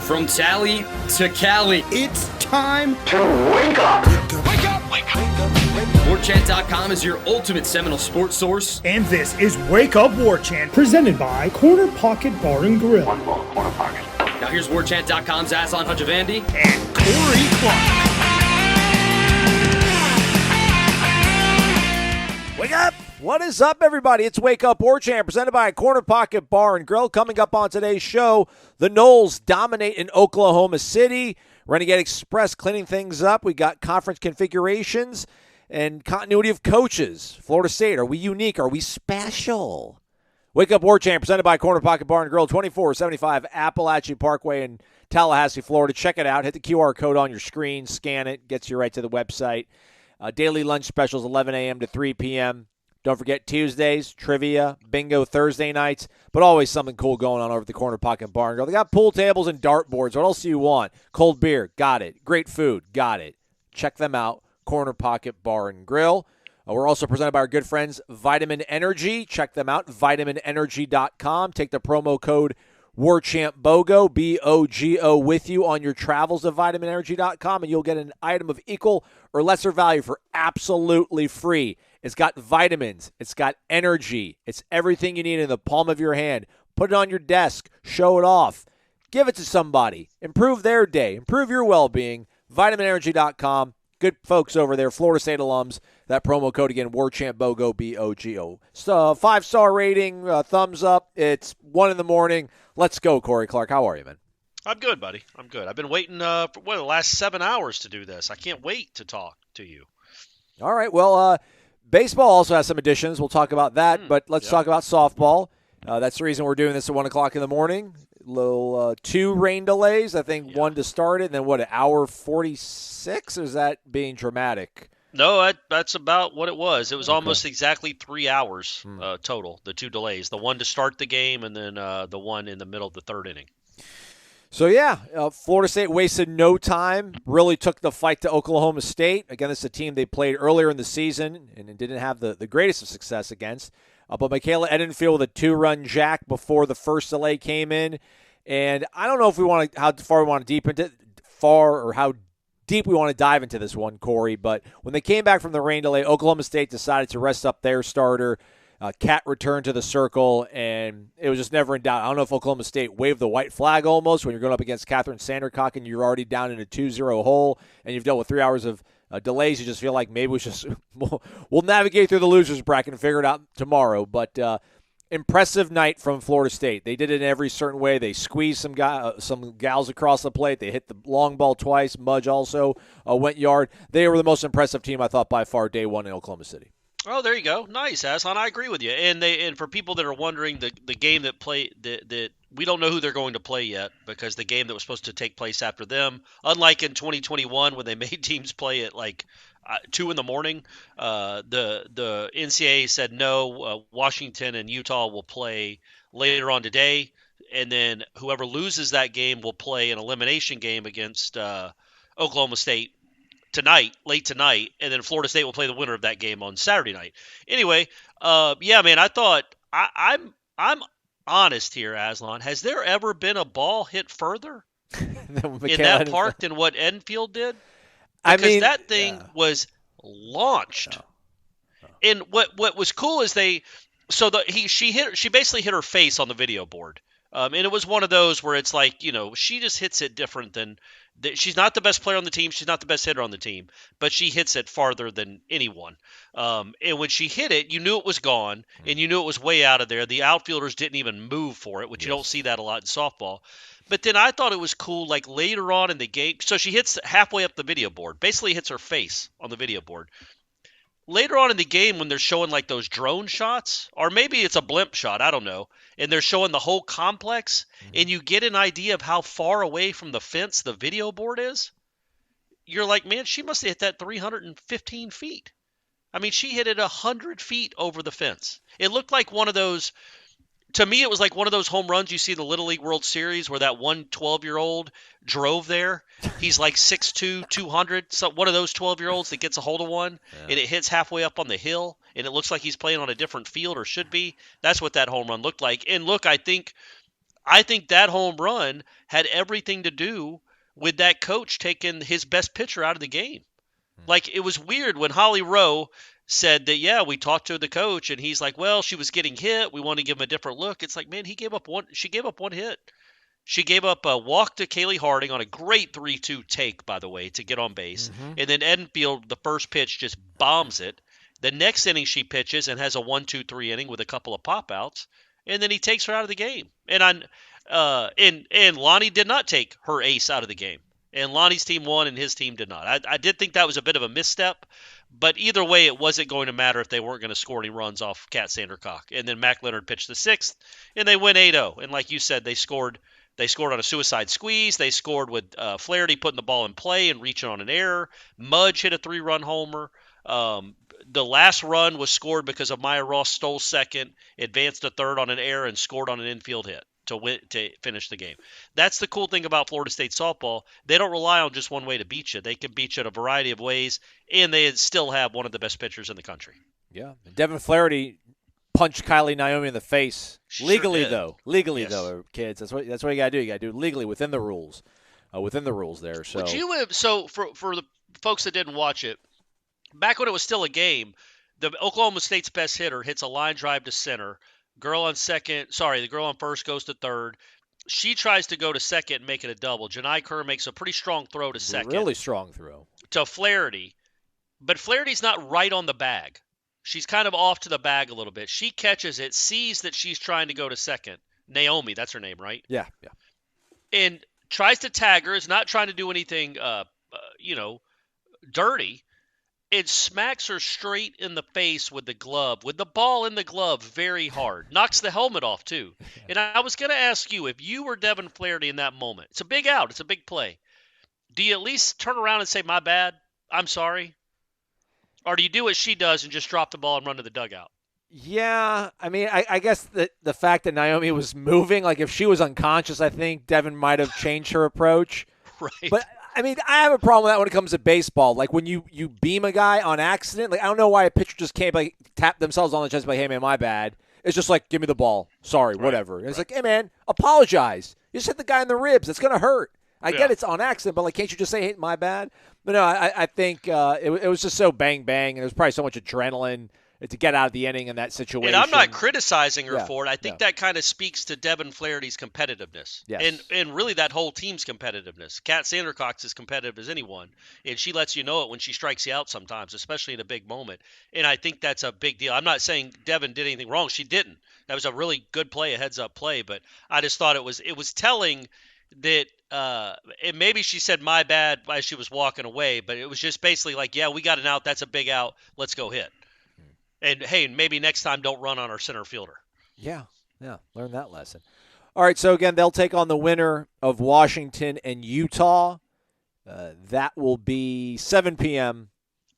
From Tally to Cali, It's time to wake up. Wake up! Wake up! Warchant.com is your ultimate Seminole sports source. And this is Wake Up Warchant, presented by Corner Pocket Bar and Grill. One ball, corner pocket. Now here's Warchant.com's Aslan Hajavandi And Corey Clark. Wake up! What is up, everybody? It's Wake Up Warchant, presented by Corner Pocket Bar and Grill. Coming up on today's show, the Noles dominate in Oklahoma City. Renegade Express cleaning things up. We got conference configurations and continuity of coaches. Florida State, are we unique? Are we special? Wake Up Warchant, presented by Corner Pocket Bar and Grill, 2475 Appalachian Parkway in Tallahassee, Florida. Check it out. Hit the QR code on your screen. Scan it. Gets you right to the website. Daily lunch specials, 11 a.m. to 3 p.m. Don't forget Tuesdays, trivia, bingo Thursday nights, but always something cool going on over at the Corner Pocket Bar and Grill. They got pool tables and dartboards. What else do you want? Cold beer, got it. Great food, got it. Check them out, Corner Pocket Bar and Grill. We're also presented by our good friends, Vitamin Energy. Check them out, vitaminenergy.com. Take the promo code WarChampBOGO, B-O-G-O, with you on your travels to vitaminenergy.com, and you'll get an item of equal or lesser value for absolutely free. It's got vitamins. It's got energy. It's everything you need in the palm of your hand. Put it on your desk. Show it off. Give it to somebody. Improve their day. Improve your well-being. VitaminEnergy.com. Good folks over there, Florida State alums. That promo code again, WarChampBOGO, B-O-G-O. So 5-star rating, thumbs up. It's 1 in the morning. Let's go, Corey Clark. How are you, man? I'm good, buddy. I'm good. I've been waiting for the last 7 hours to do this. I can't wait to talk to you. All right. Well, baseball also has some additions. We'll talk about that, but let's talk about softball. That's the reason we're doing this at 1 o'clock in the morning. Little 2 rain delays. I think 1 to start it, and then an hour 46? Or is that being dramatic? No, that's about what it was. It was almost exactly 3 hours total, the 2 delays. The 1 to start the game and then the 1 in the middle of the 3rd inning. So, Florida State wasted no time, really took the fight to Oklahoma State. Again, this is a team they played earlier in the season and didn't have the greatest of success against. But Michaela Edenfield with a 2-run jack before the first delay came in. And I don't know if how deep we want to dive into this one, Corey. But when they came back from the rain delay, Oklahoma State decided to rest up their starter. Cat returned to the circle, and it was just never in doubt. I don't know if Oklahoma State waved the white flag almost when you're going up against Catherine Sandercock and you're already down in a 2-0 hole, and you've dealt with 3 hours of delays. You just feel like maybe we'll navigate through the losers bracket and figure it out tomorrow. But impressive night from Florida State. They did it in every certain way. They squeezed some gals across the plate. They hit the long ball twice. Mudge also went yard. They were the most impressive team, I thought, by far, day one in Oklahoma City. Oh, there you go. Nice, Aslan. I agree with you. And for people that are wondering, the game that we don't know who they're going to play yet, because the game that was supposed to take place after them, unlike in 2021 when they made teams play at like 2 in the morning, the NCAA said no. Washington and Utah will play later on today, and then whoever loses that game will play an elimination game against Oklahoma State late tonight, and then Florida State will play the winner of that game on Saturday night. Anyway, man, I thought I'm honest here, Aslan. Has there ever been a ball hit further in that park than what Enfield did? Because that thing was launched. And what was cool is she basically hit her face on the video board. And it was one of those where it's like, she just hits it different than she's not the best player on the team. She's not the best hitter on the team, but she hits it farther than anyone. And when she hit it, you knew it was gone, and you knew it was way out of there. The outfielders didn't even move for it, which you don't see that a lot in softball. But then I thought it was cool, like later on in the game. So she hits halfway up the video board, basically hits her face on the video board. Later on in the game, when they're showing like those drone shots, or maybe it's a blimp shot, I don't know, and they're showing the whole complex, and you get an idea of how far away from the fence the video board is, you're like, man, she must have hit that 315 feet. I mean, she hit it 100 feet over the fence. It looked like one of those to me, it was like one of those home runs you see in the Little League World Series where that one 12-year-old drove there. He's like 6'2", 200. So one of those 12-year-olds that gets a hold of one, and it hits halfway up on the hill, and it looks like he's playing on a different field or should be. That's what that home run looked like. And look, I think I think that home run had everything to do with that coach taking his best pitcher out of the game. Like, it was weird when Holly Rowe said that, yeah, we talked to the coach, and he's like, well, she was getting hit. We want to give him a different look. It's like, man, she gave up one hit. She gave up a walk to Kaylee Harding on a great 3-2 take, by the way, to get on base. And then Edenfield, the first pitch, just bombs it. The next inning she pitches and has a 1-2-3 inning with a couple of pop-outs. And then he takes her out of the game. And Lonnie did not take her ace out of the game. And Lonnie's team won and his team did not. I did think that was a bit of a misstep, but either way, it wasn't going to matter if they weren't going to score any runs off Kat Sandercock. And then Mac Leonard pitched the sixth, and they win 8-0. And like you said, they scored on a suicide squeeze. They scored with Flaherty putting the ball in play and reaching on an error. Mudge hit a 3-run homer. The last run was scored because of Maya Ross stole second, advanced to third on an error, and scored on an infield hit to finish the game. That's the cool thing about Florida State softball. They don't rely on just one way to beat you. They can beat you in a variety of ways, and they still have one of the best pitchers in the country. Yeah. Devin Flaherty punched Kylie Naomi in the face. Sure Legally, did. though, kids. That's what you got to do. You got to do it legally within the rules. There. So, Would you have, so for the folks that didn't watch it, back when it was still a game, the Oklahoma State's best hitter hits a line drive to center. The girl on first goes to third. She tries to go to second and make it a double. Janai Kerr makes a pretty strong throw to second. Really strong throw. To Flaherty. But Flaherty's not right on the bag. She's kind of off to the bag a little bit. She catches it, sees that she's trying to go to second. Naomi, that's her name, right? Yeah. And tries to tag her, is not trying to do anything, dirty. It smacks her straight in the face with the glove, with the ball in the glove very hard. Knocks the helmet off, too. And I was going to ask you, if you were Devin Flaherty in that moment, it's a big out, it's a big play. Do you at least turn around and say, my bad, I'm sorry? Or do you do what she does and just drop the ball and run to the dugout? Yeah, I mean, I guess the fact that Naomi was moving, like if she was unconscious, I think Devin might have changed her approach. Right. But I mean, I have a problem with that when it comes to baseball. Like when you beam a guy on accident, like I don't know why a pitcher just can't like tap themselves on the chest, like, hey man, my bad. It's just like, give me the ball. Sorry, whatever. And it's like, hey man, apologize. You just hit the guy in the ribs. It's gonna hurt. I get it's on accident, but like, can't you just say, hey, my bad? But no, I think it was just so bang bang, and there was probably so much adrenaline to get out of the inning in that situation. And I'm not criticizing her for it. I think that kind of speaks to Devin Flaherty's competitiveness. Yes. And really that whole team's competitiveness. Kat Sandercock's as competitive as anyone, and she lets you know it when she strikes you out sometimes, especially in a big moment. And I think that's a big deal. I'm not saying Devin did anything wrong. She didn't. That was a really good play, a heads-up play, but I just thought it was telling that and maybe she said my bad as she was walking away, but it was just basically like, yeah, we got an out. That's a big out. Let's go hit. And, hey, maybe next time don't run on our center fielder. Yeah, learn that lesson. All right, so, again, they'll take on the winner of Washington and Utah. That will be 7 p.m.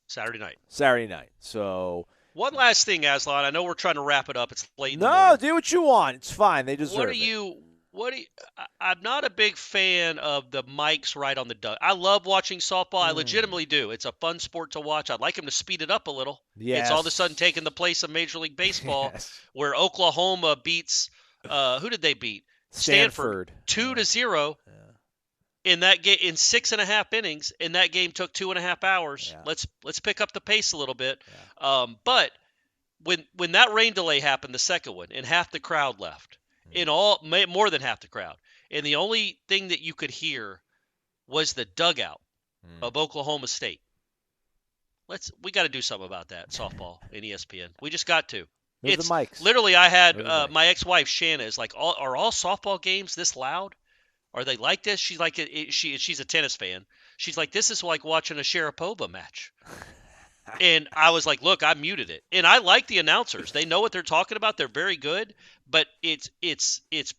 Saturday night. So one last thing, Aslan. I know we're trying to wrap it up. It's late in the No, morning. do what you want. It's fine. They deserve it. I'm not a big fan of the mics right on the duck. I love watching softball. I legitimately do. It's a fun sport to watch. I'd like them to speed it up a little. Yes. It's all of a sudden taking the place of Major League Baseball, where Oklahoma beats who did they beat? Stanford 2-0 in that game in 6.5 innings. And that game took 2.5 hours. Yeah. Let's pick up the pace a little bit. Yeah. But when that rain delay happened, the second one, and half the crowd left. More than half the crowd. And the only thing that you could hear was the dugout of Oklahoma State. We got to do something about that, softball and ESPN. We just got to. Move the mics. Literally, I had my ex-wife, Shanna, is like, are all softball games this loud? Are they like this? She's like, she's a tennis fan. She's like, this is like watching a Sharapova match. And I was like, look, I muted it. And I like the announcers. They know what they're talking about. They're very good. But it's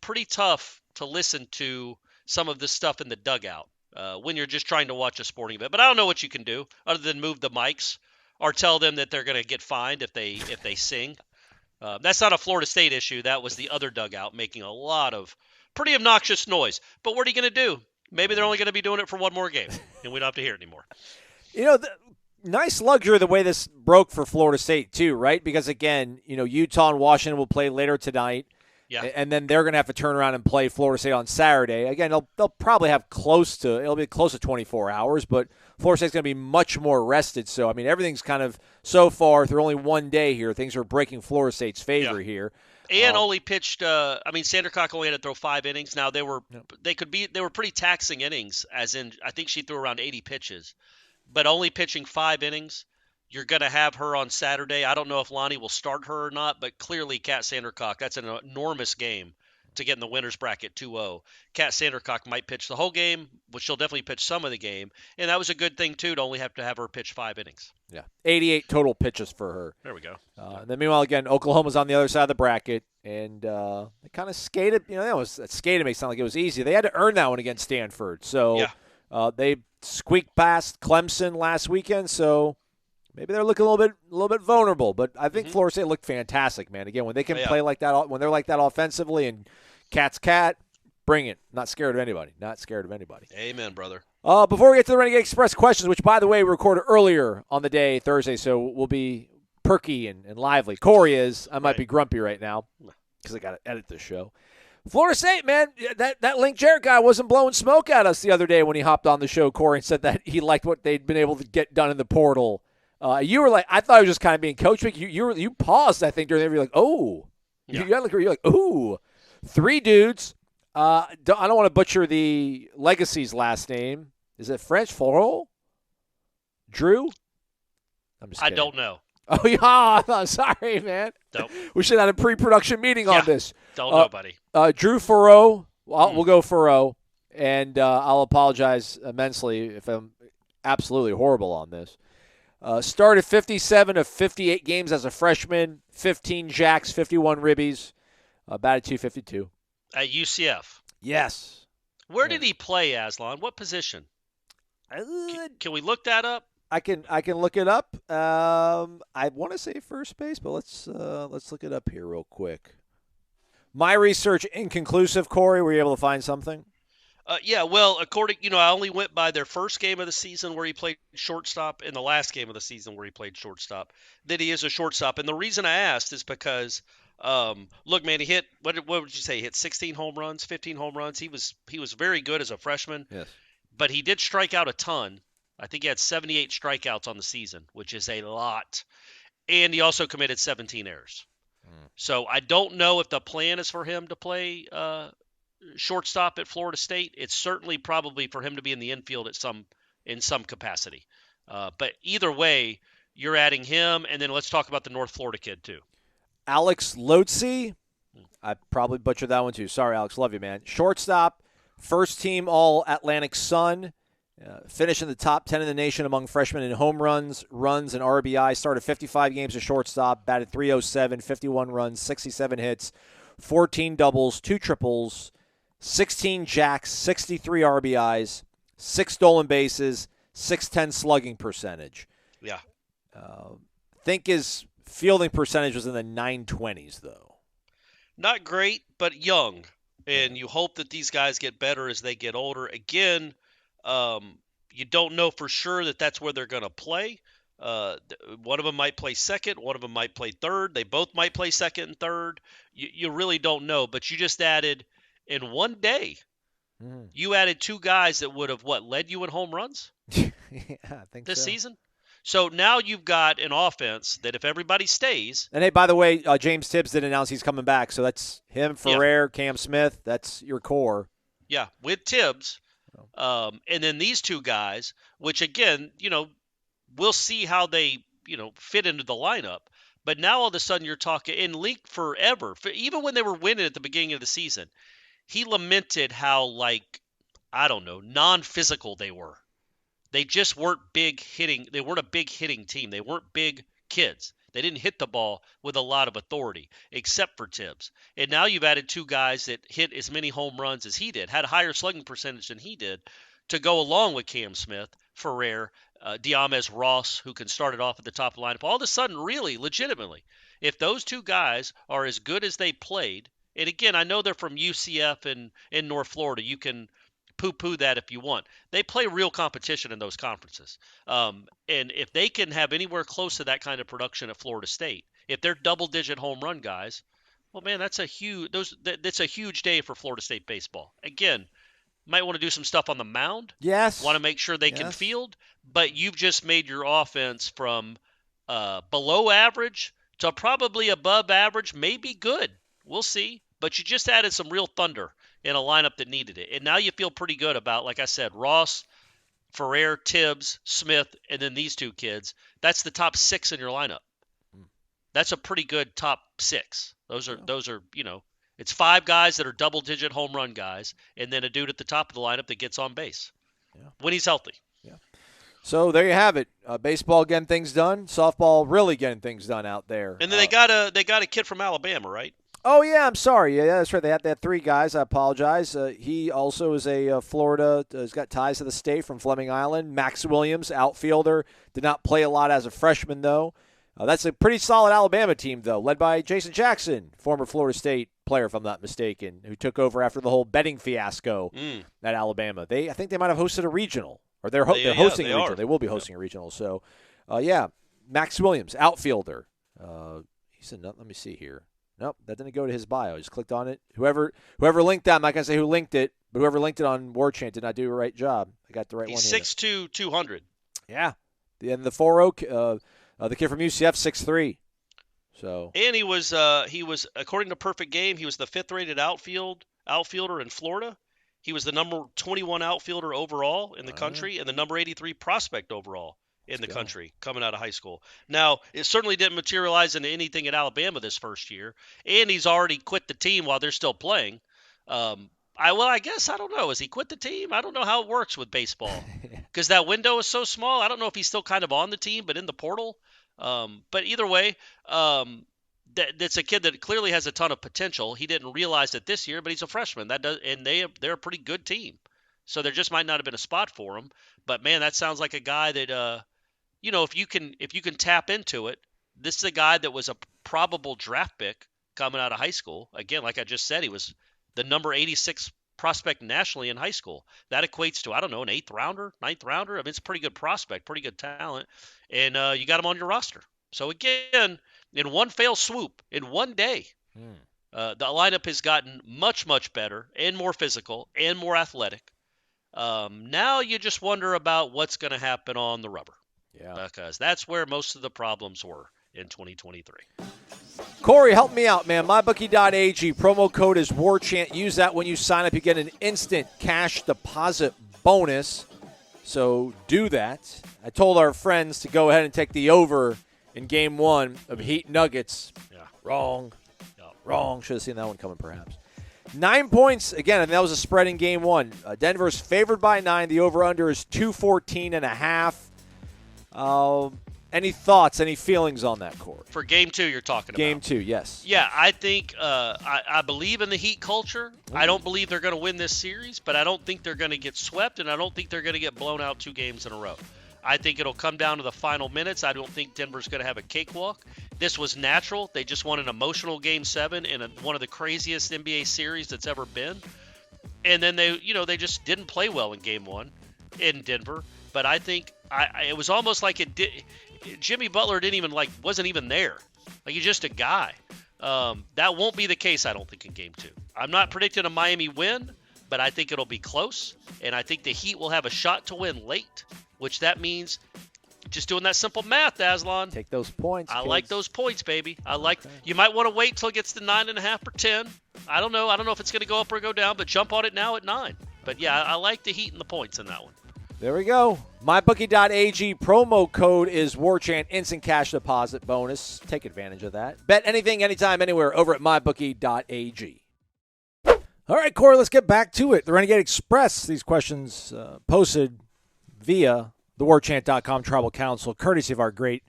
pretty tough to listen to some of this stuff in the dugout when you're just trying to watch a sporting event. But I don't know what you can do other than move the mics or tell them that they're going to get fined if they sing. That's not a Florida State issue. That was the other dugout making a lot of pretty obnoxious noise. But what are you going to do? Maybe they're only going to be doing it for one more game, and we don't have to hear it anymore. Nice luxury the way this broke for Florida State too, right? Because again, Utah and Washington will play later tonight. Yeah. And then they're going to have to turn around and play Florida State on Saturday. Again, they'll probably have it'll be close to 24 hours, but Florida State's going to be much more rested. So, I mean, everything's kind of, so far, through only one day here, things are breaking Florida State's favor here. And only pitched, Sandercock only had to throw 5 innings. Now, they were pretty taxing innings, as in, I think she threw around 80 pitches. But only pitching 5 innings, you're going to have her on Saturday. I don't know if Lonnie will start her or not, but clearly Kat Sandercock, that's an enormous game to get in the winner's bracket 2-0. Kat Sandercock might pitch the whole game, but she'll definitely pitch some of the game. And that was a good thing, too, to only have to have her pitch 5 innings. Yeah, 88 total pitches for her. There we go. And then meanwhile, again, Oklahoma's on the other side of the bracket, and they kind of skated. Skated makes it sound like it was easy. They had to earn that one against Stanford. So they squeaked past Clemson last weekend, so maybe they're looking a little bit vulnerable. But I think Florida State looked fantastic, man. Again, when they can play like that, when they're like that offensively, and cat's cat, bring it. Not scared of anybody. Not scared of anybody. Amen, brother. Before we get to the Renegade Express questions, which, by the way, we recorded earlier on the day, Thursday, so we'll be perky and lively. Corey is. I might be grumpy right now because I got to edit this show. Florida State, man, that Link Jarrett guy wasn't blowing smoke at us the other day when he hopped on the show, Corey, and said that he liked what they'd been able to get done in the portal. You were like, I thought it was just kind of being coach week. You paused, I think, during the interview. Like, oh, you're like, ooh, 3 dudes. I don't want to butcher the Legacy's last name. Is it French? Foro? Drew? I'm just kidding. I don't know. Oh, yeah. I'm sorry, man. Nope. We should have had a pre-production meeting on this. Don't know, buddy. Drew Foro. We'll go Foro. And I'll apologize immensely if I'm absolutely horrible on this. Started 57 of 58 games as a freshman, 15 jacks, 51 ribbies, batted .252. At UCF. Yes. Where did he play, Aslan? What position? Can we look that up? I can look it up. I want to say first base, but let's look it up here real quick. My research inconclusive. Corey, were you able to find something? Well, I only went by their first game of the season where he played shortstop and the last game of the season where he played shortstop. That he is a shortstop, and the reason I asked is because, look, man, he hit what would you say? He hit 16 home runs, 15 home runs. He was very good as a freshman. Yes. But he did strike out a ton. I think he had 78 strikeouts on the season, which is a lot. And he also committed 17 errors. So I don't know if the plan is for him to play shortstop at Florida State. It's certainly probably for him to be in the infield in some capacity. But either way, you're adding him, and then let's talk about the North Florida kid too. Alex Lotze. I probably butchered that one too. Sorry, Alex. Love you, man. Shortstop, first team All-Atlantic Sun. Finished in the top 10 in the nation among freshmen in home runs, and RBI. Started 55 games as shortstop, batted .307, 51 runs, 67 hits, 14 doubles, 2 triples, 16 jacks, 63 RBIs, 6 stolen bases, .610 slugging percentage. Yeah. Think his fielding percentage was in the 920s, though. Not great, but young. And you hope that these guys get better as they get older. Again, you don't know for sure that that's where they're going to play. One of them might play second. One of them might play third. They both might play second and third. You really don't know. But you just added in one day, you added 2 guys that would have, led you in home runs? Yeah, I think this so. season? So now you've got an offense that if everybody stays. And hey, by the way, James Tibbs did announce he's coming back. So that's him, Ferrer, Cam Smith. That's your core. Yeah, with Tibbs. And then these 2 guys, which again, we'll see how they, fit into the lineup. But now all of a sudden you're talking, and Link forever, even when they were winning at the beginning of the season, he lamented how, non-physical they were. They just weren't big hitting. They weren't a big hitting team. They weren't big kids. They didn't hit the ball with a lot of authority, except for Tibbs. And now you've added 2 guys that hit as many home runs as he did, had a higher slugging percentage than he did, to go along with Cam Smith, Ferrer, Diamez Ross, who can start it off at the top of the lineup. All of a sudden, really, legitimately, if those 2 guys are as good as they played, and again, I know they're from UCF and in North Florida. You can poo-poo that if you want. They play real competition in those conferences. And if they can have anywhere close to that kind of production at Florida State, if they're double-digit home run guys, Well, man, that's a huge day for Florida State baseball. Again, might want to do some stuff on the mound. Yes. Want to make sure they can field, but you've just made your offense from below average to probably above average, maybe good. We'll see. But you just added some real thunder in a lineup that needed it. And now you feel pretty good about, like I said, Ross, Ferrer, Tibbs, Smith, and then these two kids. That's the top 6 in your lineup. That's a pretty good top 6. Those are, it's 5 guys that are double-digit home run guys, and then a dude at the top of the lineup that gets on base when he's healthy. Yeah. So there you have it. Baseball getting things done. Softball really getting things done out there. And then they got a kid from Alabama, right? Oh yeah, I'm sorry. Yeah, that's right. They had 3 guys. I apologize. He also is a Florida. Has got ties to the state from Fleming Island. Max Williams, outfielder, did not play a lot as a freshman though. That's a pretty solid Alabama team, though, led by Jason Jackson, former Florida State player, if I'm not mistaken, who took over after the whole betting fiasco at Alabama. I think they might have hosted a regional, or they're hosting a regional. They will be hosting a regional. So, Max Williams, outfielder. He said, no, let me see here. Nope, that didn't go to his bio. I just clicked on it. Whoever linked that, I'm not going to say who linked it, but whoever linked it on Warchant did not do a right job. I got the right one here. He's 6'2", 200. Yeah. And the 4-0, the kid from UCF, 6'3". So. And he was according to Perfect Game, he was the 5th-rated outfielder in Florida. He was the number 21 outfielder overall in the country and the number 83 prospect overall in the country coming out of high school. Now, it certainly didn't materialize into anything at Alabama this first year, and he's already quit the team while they're still playing. I guess, I don't know. Has he quit the team? I don't know how it works with baseball because that window is so small. I don't know if he's still kind of on the team but in the portal. But either way, that's a kid that clearly has a ton of potential. He didn't realize it this year, but he's a freshman. They're a pretty good team. So there just might not have been a spot for him. But man, that sounds like a guy that if you can tap into it, this is a guy that was a probable draft pick coming out of high school. Again, like I just said, he was the number 86 prospect nationally in high school. That equates to, I don't know, an 8th rounder, 9th rounder. I mean, it's a pretty good prospect, pretty good talent. And you got him on your roster. So again, in one fell swoop, in one day, the lineup has gotten much, much better and more physical and more athletic. Now you just wonder about what's going to happen on the rubber. Yeah. Because that's where most of the problems were in 2023. Corey, help me out, man. MyBookie.ag, promo code is WARCHANT. Use that when you sign up. You get an instant cash deposit bonus. So do that. I told our friends to go ahead and take the over in Game 1 of Heat Nuggets. Yeah. Wrong. Wrong. Should have seen that one coming, perhaps. 9 points. Again, and that was a spread in Game 1. Denver's favored by 9. The over-under is 214.5. Any thoughts, any feelings on that, Corey? For Game 2 you're talking about? Game 2, yes. Yeah, I think I believe in the Heat culture. I don't believe they're going to win this series, but I don't think they're going to get swept, and I don't think they're going to get blown out 2 games in a row. I think it'll come down to the final minutes. I don't think Denver's going to have a cakewalk. This was natural. They just won an emotional Game 7 in one of the craziest NBA series that's ever been. And then they just didn't play well in Game 1 in Denver. But I think it was almost like Jimmy Butler wasn't even there. Like, he's just a guy. That won't be the case, I don't think, in Game 2. I'm not predicting a Miami win, but I think it'll be close. And I think the Heat will have a shot to win late, which that means just doing that simple math, Aslan. Take those points. I like those points, baby. You might want to wait till it gets to 9.5 or 10. I don't know. I don't know if it's going to go up or go down, but jump on it now at 9. But yeah, I like the Heat and the points in that one. There we go. MyBookie.ag, promo code is WARCHANT, instant cash deposit bonus. Take advantage of that. Bet anything, anytime, anywhere over at MyBookie.ag. All right, Corey, let's get back to it. The Renegade Express, these questions posted via the WARCHANT.com Tribal Council, courtesy of our great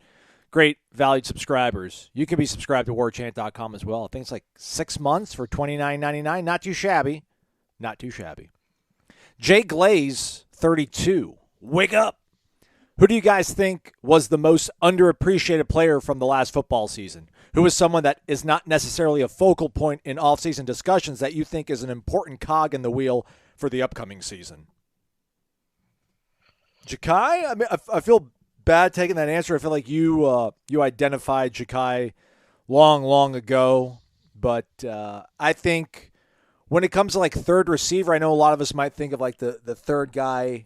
valued subscribers. You can be subscribed to WARCHANT.com as well. I think it's like 6 months for $29.99. Not too shabby. Not too shabby. Jay Glaze, 32. Wake up. Who do you guys think was the most underappreciated player from the last football season? Who is someone that is not necessarily a focal point in off-season discussions that you think is an important cog in the wheel for the upcoming season? Ja'Kai? I mean, I feel bad taking that answer. I feel like you identified Ja'Kai long ago but I think when it comes to like third receiver, I know a lot of us might think of like the third guy.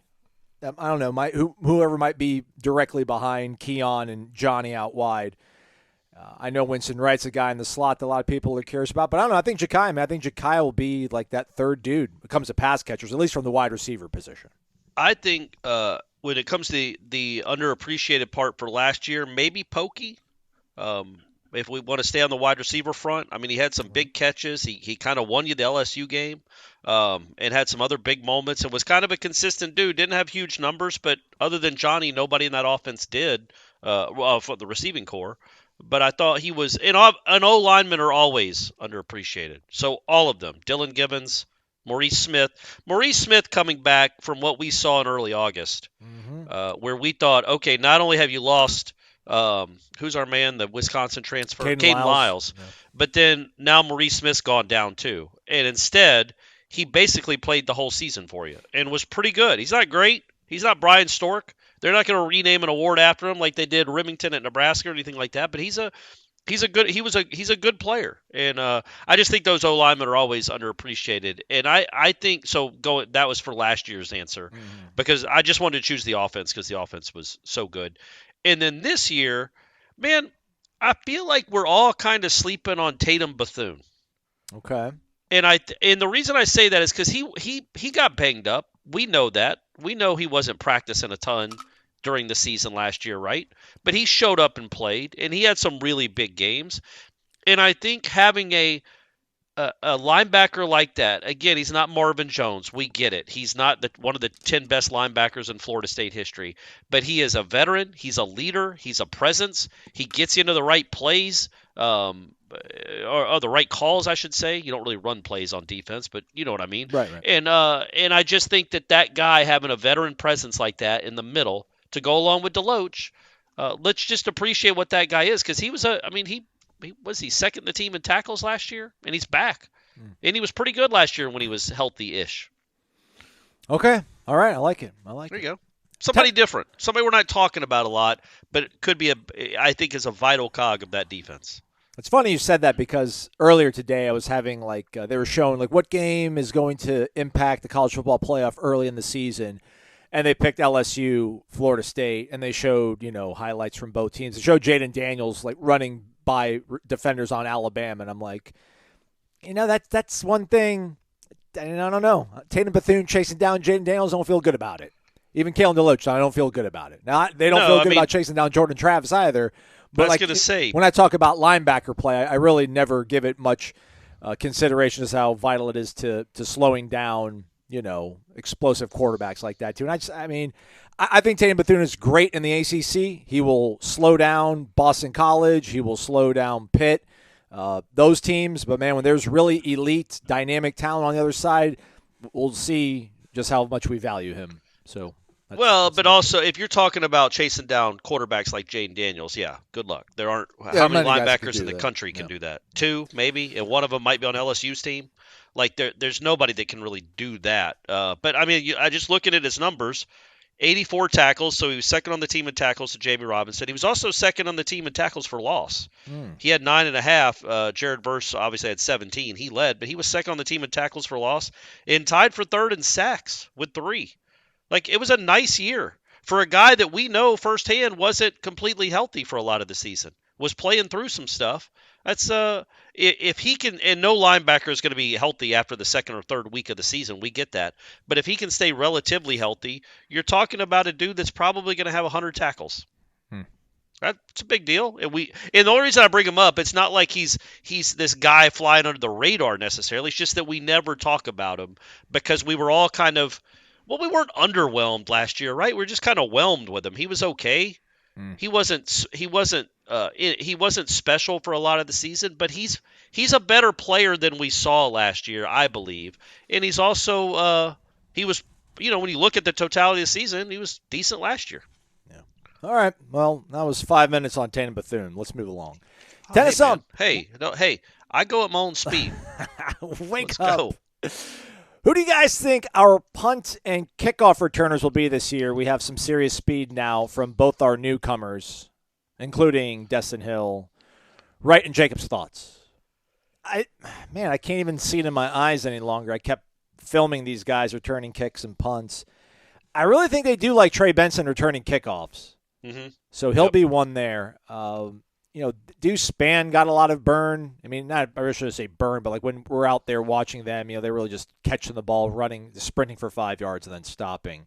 I don't know, whoever might be directly behind Keon and Johnny out wide. I know Winston Wright's a guy in the slot that a lot of people are curious about, but I don't know. I think Ja'Kai will be like that third dude when it comes to pass catchers, at least from the wide receiver position. I think when it comes to the underappreciated part for last year, maybe Pokey. If we want to stay on the wide receiver front, I mean, he had some big catches. He kind of won you the LSU game and had some other big moments and was kind of a consistent dude. Didn't have huge numbers, but other than Johnny, nobody in that offense did for the receiving core. But I thought he was – and O-linemen are always underappreciated. So all of them, Dylan Gibbons, Maurice Smith. Maurice Smith coming back from what we saw in early August where we thought, okay, not only have you lost – who's our man, the Wisconsin transfer? Caden Lyles. Yeah. But then now Maurice Smith's gone down too. And instead, he basically played the whole season for you and was pretty good. He's not great. He's not Brian Stork. They're not going to rename an award after him like they did Remington at Nebraska or anything like that. But he's a good player. And I just think those O-linemen are always underappreciated. And I think so. That was for last year's answer because I just wanted to choose the offense because the offense was so good. And then this year, man, I feel like we're all kind of sleeping on Tatum Bethune. Okay. And the reason I say that is because he got banged up. We know that. We know he wasn't practicing a ton during the season last year, right? But he showed up and played, and he had some really big games. And I think having a linebacker like that, again, he's not Marvin Jones. We get it. He's not one of the 10 best linebackers in Florida State history. But he is a veteran. He's a leader. He's a presence. He gets you into the right plays, or the right calls, I should say. You don't really run plays on defense, but you know what I mean. Right. And I just think that guy having a veteran presence like that in the middle to go along with Deloach, let's just appreciate what that guy is because he was he second in the team in tackles last year, and he's back. And he was pretty good last year when he was healthy-ish. Okay. All right. I like it. There you go. Somebody different. Somebody we're not talking about a lot, but it could be I think is a vital cog of that defense. It's funny you said that because earlier today I was having they were showing what game is going to impact the college football playoff early in the season. And they picked LSU, Florida State, and they showed, highlights from both teams. They showed Jaden Daniels running by defenders on Alabama, and I'm like, that's one thing. And I don't know. Tatum Bethune chasing down Jaden Daniels, I don't feel good about it. Even Kalen DeLoach, I don't feel good about it. Now they don't feel good about chasing down Jordan Travis either. But I was going to say, when I talk about linebacker play, I really never give it much consideration as how vital it is to slowing down explosive quarterbacks like that too. And I think Tatum Bethune is great in the ACC. He will slow down Boston College. He will slow down Pitt. Those teams. But, man, when there's really elite, dynamic talent on the other side, we'll see just how much we value him. So, but also if you're talking about chasing down quarterbacks like Jaden Daniels, good luck. There aren't how many linebackers in the country can do that? 2, maybe, and one of them might be on LSU's team. There's nobody that can really do that. But, I just look at it as numbers. 84 tackles, so he was second on the team in tackles to Jamie Robinson. He was also second on the team in tackles for loss. He had 9.5. Jarrett Burse obviously had 17. He led, but he was second on the team in tackles for loss and tied for third in sacks with 3. It was a nice year for a guy that we know firsthand wasn't completely healthy for a lot of the season, was playing through some stuff. That's if he can, and no linebacker is going to be healthy after the second or third week of the season. We get that, but if he can stay relatively healthy, you're talking about a dude that's probably going to have 100 tackles. That's a big deal. And the only reason I bring him up, it's not like he's this guy flying under the radar necessarily. It's just that we never talk about him because we were all kind of, we weren't underwhelmed last year, right? We were just kind of whelmed with him. He was okay. He wasn't special for a lot of the season, but he's a better player than we saw last year, I believe. And he's also he was, when you look at the totality of the season, he was decent last year. Yeah. All right. Well, that was 5 minutes on Tatum Bethune. Let's move along. Tennis on. Hey, I go at my own speed. Let's go. Who do you guys think our punt and kickoff returners will be this year? We have some serious speed now from both our newcomers, including Destin Hill. Wright and Jacobs' thoughts? I can't even see it in my eyes any longer. I kept filming these guys returning kicks and punts. I really think they do like Trey Benson returning kickoffs. Mm-hmm. So he'll be one there. Deuce Spann got a lot of burn. I mean, not I shouldn't say burn, but like when we're out there watching them, they're really just catching the ball, running, sprinting for 5 yards, and then stopping.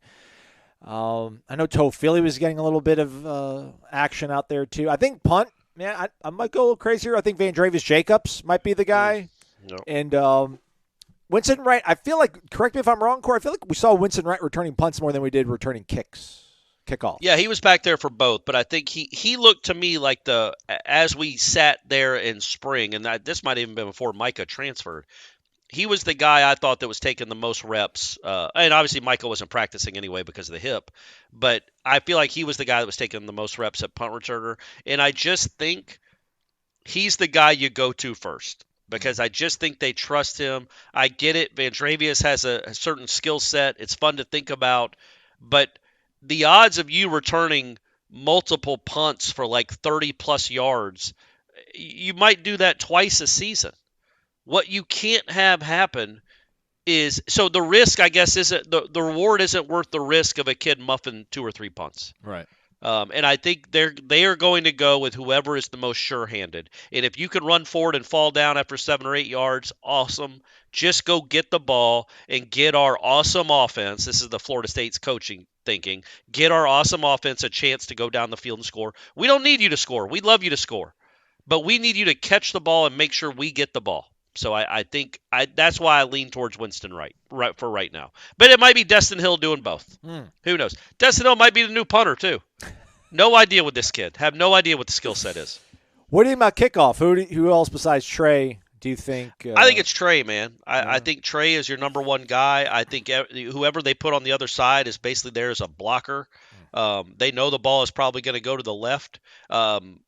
I know To'Philly was getting a little bit of action out there too. I think punt, man, I might go a little crazier. I think Vandravis Jacobs might be the guy. No. And Winston Wright, I feel like, correct me if I'm wrong, Corey, I feel like we saw Winston Wright returning punts more than we did returning kickoff. Yeah, he was back there for both, but I think he looked to me like as we sat there in spring, and this might even been before Micah transferred, he was the guy I thought that was taking the most reps. And obviously Micah wasn't practicing anyway because of the hip, but I feel like he was the guy that was taking the most reps at punt returner, and I just think he's the guy you go to first. Because I just think they trust him. I get it. Vandravius has a certain skill set. It's fun to think about. But the odds of you returning multiple punts for like 30-plus yards, you might do that twice a season. What you can't have happen is – so the risk, I guess, isn't – the reward isn't worth the risk of a kid muffing 2 or 3 punts. Right. And I think they are going to go with whoever is the most sure-handed. And if you can run forward and fall down after 7 or 8 yards, awesome. Just go get the ball and get our awesome offense. This is the Florida State's coaching thinking. Get our awesome offense a chance to go down the field and score. We don't need you to score. We'd love you to score. But we need you to catch the ball and make sure we get the ball. So I think that's why I lean towards Winston Wright for right now. But it might be Destin Hill doing both. Who knows? Destin Hill might be the new punter too. No idea with this kid. Have no idea what the skill set is. What do you think about kickoff? Who else besides Trey do you think? I think it's Trey, man. I think Trey is your number one guy. I think whoever they put on the other side is basically there as a blocker. They know the ball is probably going to go to the left, and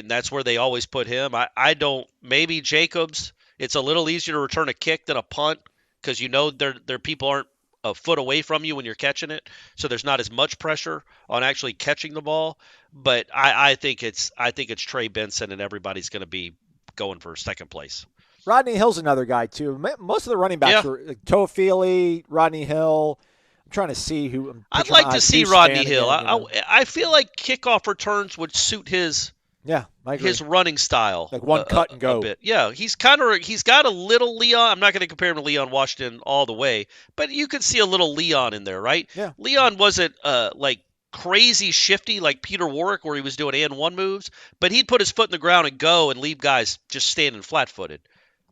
that's where they always put him. I don't – maybe Jacobs – it's a little easier to return a kick than a punt because you know their people aren't a foot away from you when you're catching it, so there's not as much pressure on actually catching the ball. But I think it's Trey Benson, and everybody's going to be going for second place. Rodney Hill's another guy too. Most of the running backs were like To'Philly, Rodney Hill. I'm trying to see who. I'd like to see Rodney Hill. I feel like kickoff returns would suit his. Yeah, I agree. His running style, like one cut and go. A bit. Yeah, he's got a little Leon. I'm not going to compare him to Leon Washington all the way, but you could see a little Leon in there, right? Yeah. Leon wasn't like crazy shifty like Peter Warrick, where he was doing and one moves, but he'd put his foot in the ground and go and leave guys just standing flat-footed.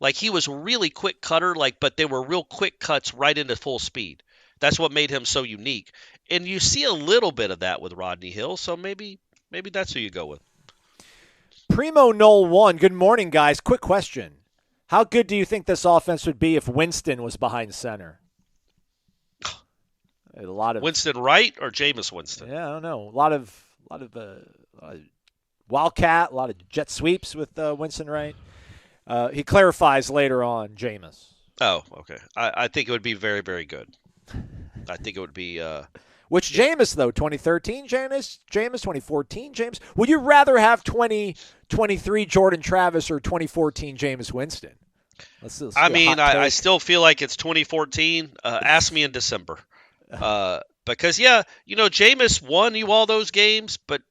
Like he was really quick cutter, but they were real quick cuts right into full speed. That's what made him so unique. And you see a little bit of that with Rodney Hill, so maybe that's who you go with. Primo Nole 1, good morning, guys. Quick question. How good do you think this offense would be if Winston was behind center? A lot of Winston Wright or Jameis Winston? Yeah, I don't know. A lot of wildcat, a lot of jet sweeps with Winston Wright. He clarifies later on Jameis. Oh, okay. I think it would be very, very good. I think it would be Which Jameis, though? 2013 Jameis? 2014 Jameis? Would you rather have 2023 Jordan Travis or 2014 Jameis Winston? I still feel like it's 2014. Ask me in December. Because, Jameis won you all those games, but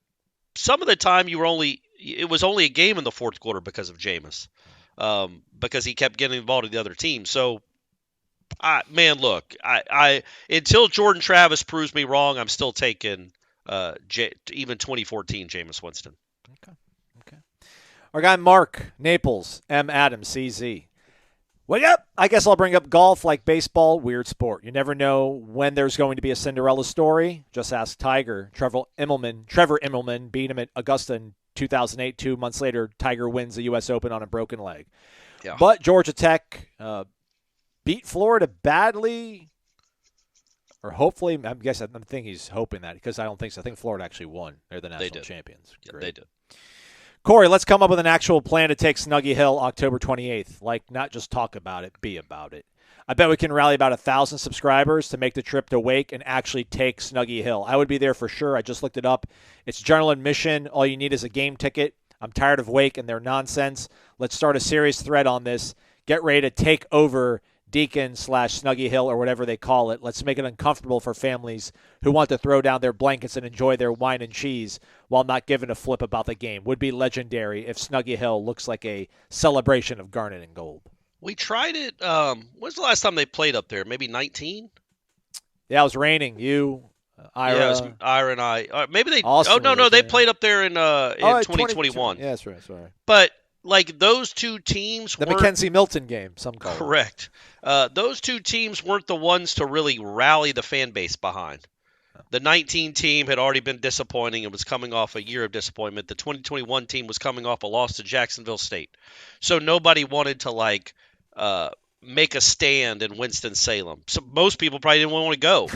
some of the time it was only a game in the fourth quarter because of Jameis, because he kept getting involved with the other team. So, until Jordan Travis proves me wrong, I'm still taking even 2014 Jameis Winston. Okay. Our guy Mark Naples, M. Adams, CZ. Well, yep. I guess I'll bring up golf like baseball, weird sport. You never know when there's going to be a Cinderella story. Just ask Tiger. Trevor Immelman beat him at Augusta in 2008. 2 months later, Tiger wins the U.S. Open on a broken leg. Yeah. But Georgia Tech beat Florida badly, or hopefully. I'm thinking he's hoping that, because I don't think so. I think Florida actually won. They're the national champions. Yeah, they did. Corey, let's come up with an actual plan to take Snuggy Hill October 28th. Not just talk about it, be about it. I bet we can rally about 1,000 subscribers to make the trip to Wake and actually take Snuggy Hill. I would be there for sure. I just looked it up. It's general admission. All you need is a game ticket. I'm tired of Wake and their nonsense. Let's start a serious thread on this. Get ready to take over Deacon/Snuggy Hill or whatever they call it. Let's make it uncomfortable for families who want to throw down their blankets and enjoy their wine and cheese while not giving a flip about the game. Would be legendary if Snuggy Hill looks like a celebration of garnet and gold. We tried it. When's the last time they played up there? Maybe 19? Yeah, it was raining. You, Ira. Yeah, it was Ira and I. Maybe they. Austin No, they there. played up there in 2021. Yeah, that's right. Sorry. But like those two teams, The weren't, Mackenzie Milton game, some call it. correct. Those two teams weren't the ones to really rally the fan base behind. The 19 team had already been disappointing and was coming off a year of disappointment. The 2021 team was coming off a loss to Jacksonville State. So nobody wanted to make a stand in Winston-Salem. So most people probably didn't want to go.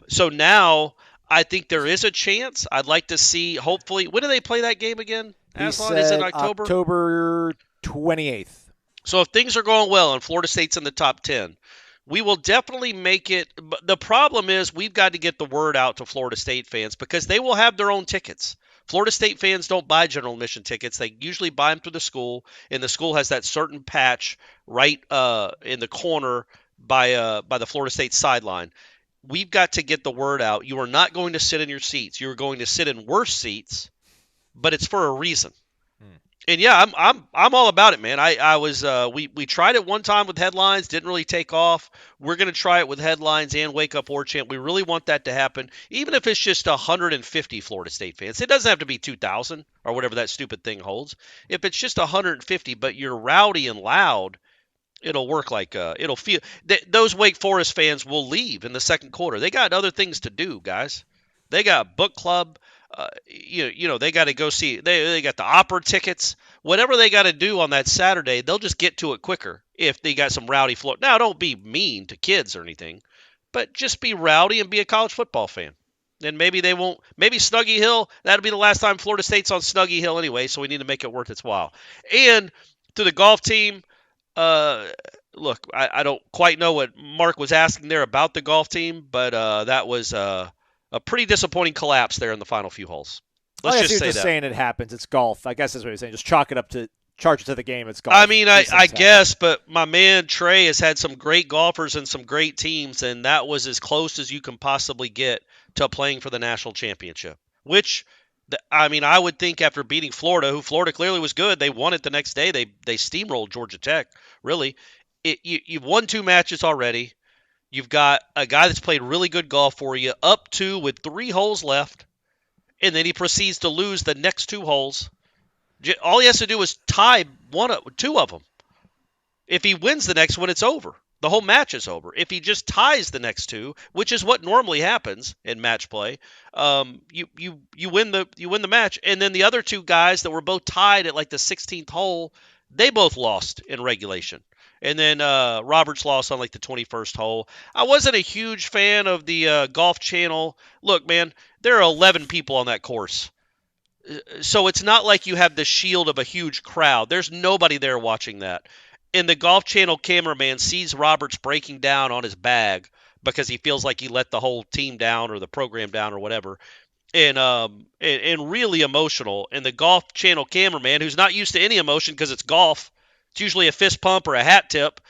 So now I think there is a chance. I'd like to see, hopefully, when do they play that game again? Aslan, is it October? October 28th. So if things are going well and Florida State's in the top 10, we will definitely make it. But the problem is we've got to get the word out to Florida State fans because they will have their own tickets. Florida State fans don't buy general admission tickets. They usually buy them through the school, and the school has that certain patch right in the corner by the Florida State sideline. We've got to get the word out. You are not going to sit in your seats. You are going to sit in worse seats, but it's for a reason. And yeah, I'm all about it, man. We tried it one time with headlines, didn't really take off. We're going to try it with headlines and Wake Up Warchant. We really want that to happen, even if it's just 150 Florida State fans. It doesn't have to be 2,000 or whatever that stupid thing holds. If it's just 150, but you're rowdy and loud, it'll work like it'll feel. Those Wake Forest fans will leave in the second quarter. They got other things to do, guys. They got book club. They got to go see. They got the opera tickets. Whatever they got to do on that Saturday, they'll just get to it quicker if they got some rowdy floor. Now, don't be mean to kids or anything, but just be rowdy and be a college football fan. Then maybe they won't. Maybe Snuggy Hill. That'll be the last time Florida State's on Snuggy Hill anyway. So we need to make it worth its while. And to the golf team, look, I don't quite know what Mark was asking there about the golf team, but that was a pretty disappointing collapse there in the final few holes. Let's just say that. Saying it happens. It's golf. I guess that's what you're saying. Just charge it to the game. It's golf. I mean, I guess, but my man Trey has had some great golfers and some great teams, and that was as close as you can possibly get to playing for the national championship. Which, I would think after beating Florida, who Florida clearly was good, they won it the next day. They steamrolled Georgia Tech. Really, you've won 2 matches already. You've got a guy that's played really good golf for you, up 2 with 3 holes left, and then he proceeds to lose the next 2 holes. All he has to do is tie 2 of them. If he wins the next one, it's over. The whole match is over. If he just ties the next 2, which is what normally happens in match play, you win the match. And then the other 2 guys that were both tied at like the 16th hole, they both lost in regulation. And then Roberts lost on like the 21st hole. I wasn't a huge fan of the Golf Channel. Look, man, there are 11 people on that course. So it's not like you have the shield of a huge crowd. There's nobody there watching that. And the Golf Channel cameraman sees Roberts breaking down on his bag because he feels like he let the whole team down or the program down or whatever. And really emotional. And the Golf Channel cameraman, who's not used to any emotion because it's golf, it's usually a fist pump or a hat tip.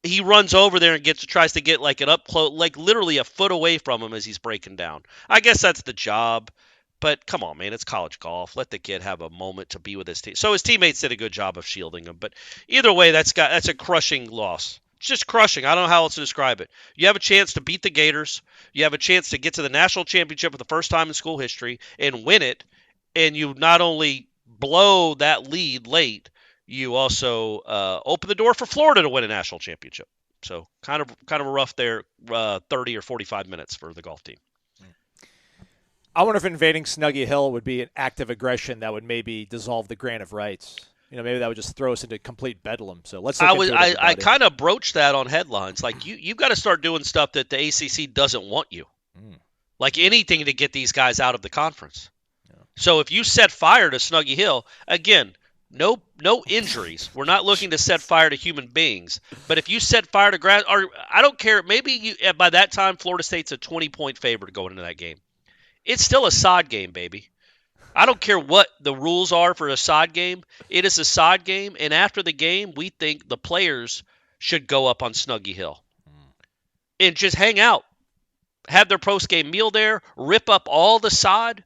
He runs over there and tries to get like an up close, like literally a foot away from him as he's breaking down. I guess that's the job, but come on, man, it's college golf. Let the kid have a moment to be with his team. So his teammates did a good job of shielding him, but either way, that's a crushing loss. It's just crushing. I don't know how else to describe it. You have a chance to beat the Gators. You have a chance to get to the national championship for the first time in school history and win it, and you not only blow that lead late, you also open the door for Florida to win a national championship. So kind of a rough there, 30 or 45 minutes for the golf team. I wonder if invading Snuggy Hill would be an act of aggression that would maybe dissolve the grant of rights. Maybe that would just throw us into complete bedlam. So let's look into it. I kind of broached that on headlines. Like you've got to start doing stuff that the ACC doesn't want you. Like anything to get these guys out of the conference. Yeah. So if you set fire to Snuggy Hill, again, no injuries. We're not looking to set fire to human beings. But if you set fire to grass, or I don't care, maybe by that time Florida State's a 20-point favorite going into that game. It's still a sod game, baby. I don't care what the rules are for a sod game. It is a sod game, and after the game, we think the players should go up on Snuggy Hill and just hang out, have their post-game meal there, rip up all the sod,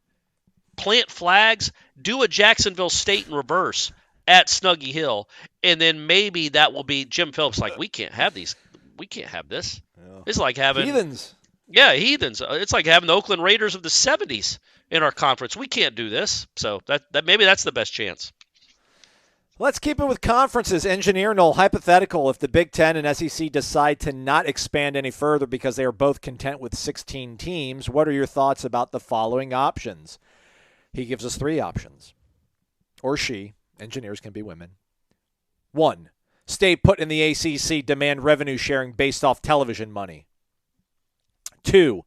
plant flags, do a Jacksonville State in reverse at Snuggy Hill, and then maybe that will be Jim Phillips like, we can't have these. We can't have this. Yeah. It's like having heathens. Yeah, heathens. It's like having the Oakland Raiders of the 70s in our conference. We can't do this. So that maybe that's the best chance. Let's keep it with conferences. Engineer Noel, hypothetical, if the Big Ten and SEC decide to not expand any further because they are both content with 16 teams, what are your thoughts about the following options? He gives us 3 options. Or she. Engineers can be women. 1, stay put in the ACC, demand revenue sharing based off television money. 2,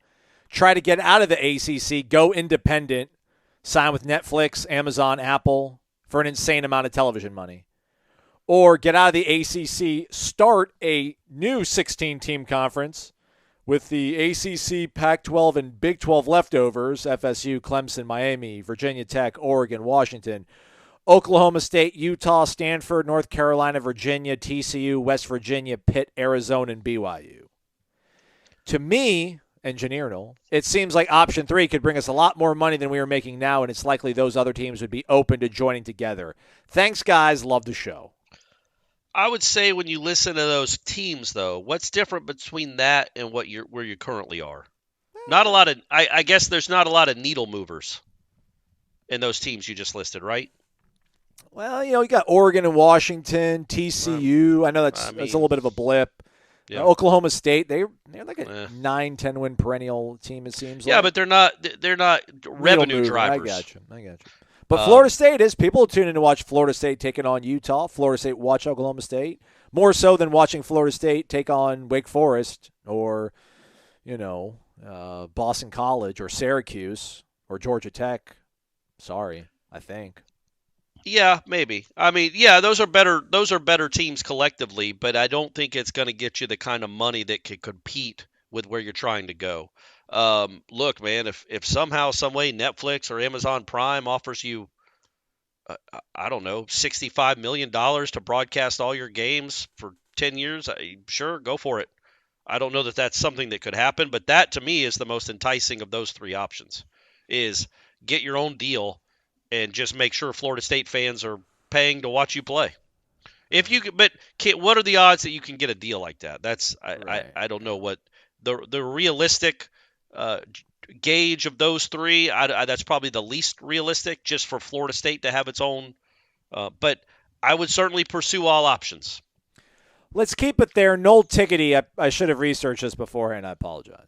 try to get out of the ACC, go independent, sign with Netflix, Amazon, Apple for an insane amount of television money. Or get out of the ACC, start a new 16-team conference with the ACC, Pac-12, and Big 12 leftovers, FSU, Clemson, Miami, Virginia Tech, Oregon, Washington, Oklahoma State, Utah, Stanford, North Carolina, Virginia, TCU, West Virginia, Pitt, Arizona, and BYU. To me, Engineer Noel, it seems like option 3 could bring us a lot more money than we are making now, and it's likely those other teams would be open to joining together. Thanks, guys. Love the show. I would say when you listen to those teams, though, what's different between that and where you currently are? Not a lot of. I guess there's not a lot of needle movers in those teams you just listed, right? Well, you got Oregon and Washington, TCU. I know that's a little bit of a blip. Yeah. Oklahoma State, they're like a 9-10 win perennial team, it seems like. Yeah, but they're not revenue drivers. I got you. But Florida State is. People tune in to watch Florida State taking on Utah. Florida State watch Oklahoma State. More so than watching Florida State take on Wake Forest or, Boston College or Syracuse or Georgia Tech. Sorry, I think. Yeah, maybe. I mean, yeah, those are better teams collectively, but I don't think it's going to get you the kind of money that could compete with where you're trying to go. Look, man, if somehow, some way Netflix or Amazon Prime offers you, I don't know, $65 million to broadcast all your games for 10 years, sure, go for it. I don't know that that's something that could happen, but that to me is the most enticing of those 3 options, is get your own deal and just make sure Florida State fans are paying to watch you play. If you could, but what are the odds that you can get a deal like that? That's I don't know what the realistic gauge of those 3. That's probably the least realistic, just for Florida State to have its own. But I would certainly pursue all options. Let's keep it there. Noel Tickety, I should have researched this beforehand. I apologize.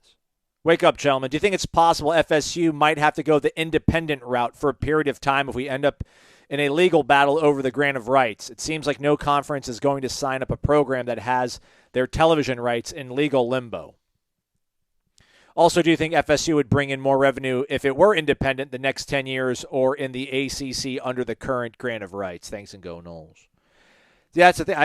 Wake up, gentlemen. Do you think it's possible FSU might have to go the independent route for a period of time if we end up in a legal battle over the grant of rights? It seems like no conference is going to sign up a program that has their television rights in legal limbo. Also, do you think FSU would bring in more revenue if it were independent the next 10 years or in the ACC under the current grant of rights? Thanks, and go Noles. Yeah, that's the thing.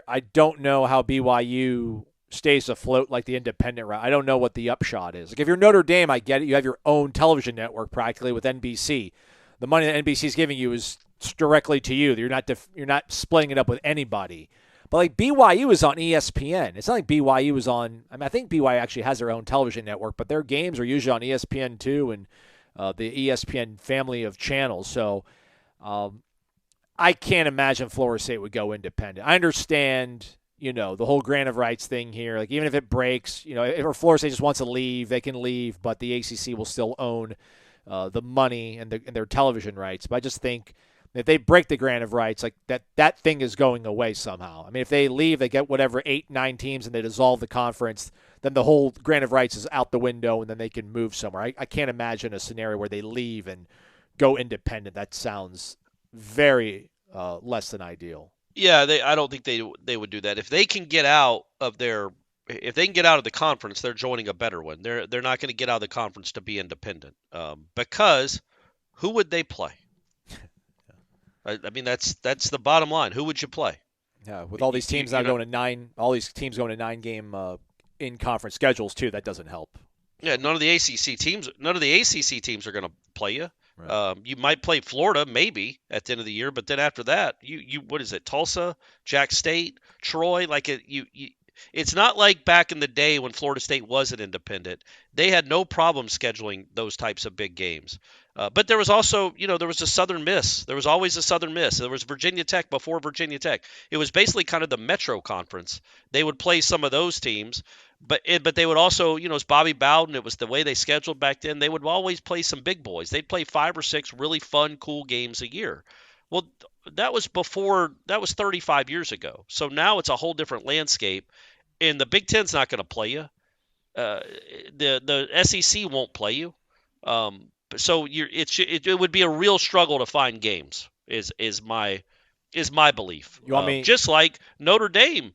I don't know how BYU stays afloat like the independent route. I don't know what the upshot is. Like if you're Notre Dame, I get it. You have your own television network practically with NBC. The money that NBC is giving you is directly to you. You're not splitting it up with anybody. But like BYU is on ESPN. It's not like BYU is on. I think BYU actually has their own television network, but their games are usually on ESPN2 and the ESPN family of channels. So I can't imagine Florida State would go independent. I understand. The whole grant of rights thing here, like even if it breaks, if Florida State just wants to leave, they can leave, but the ACC will still own the money and their television rights. But I just think if they break the grant of rights, like that thing is going away somehow. I mean, if they leave, they get whatever 8-9 teams and they dissolve the conference, then the whole grant of rights is out the window and then they can move somewhere. I can't imagine a scenario where they leave and go independent. That sounds very less than ideal. Yeah, I don't think they would do that. If they can get out of the conference, they're joining a better one. They're not going to get out of the conference to be independent. Because who would they play? I mean, that's the bottom line. Who would you play? Yeah, with all these teams now going to 9, all these teams going to 9-game in conference schedules too. That doesn't help. Yeah, none of the ACC teams are going to play you. Right. You might play Florida maybe at the end of the year, but then after that, you what is it? Tulsa, Jack State, Troy. Like it's not like back in the day when Florida State wasn't independent. They had no problem scheduling those types of big games. But there was also, there was a Southern Miss. There was always a Southern Miss. There was Virginia Tech before Virginia Tech. It was basically kind of the Metro Conference. They would play some of those teams, but they would also, it's Bobby Bowden. It was the way they scheduled back then. They would always play some big boys. They'd play 5 or 6 really fun, cool games a year. Well, that was 35 years ago. So now it's a whole different landscape, and the Big Ten's not going to play you. The SEC won't play you. So it would be a real struggle to find games. Is my belief. You want me? Just like Notre Dame.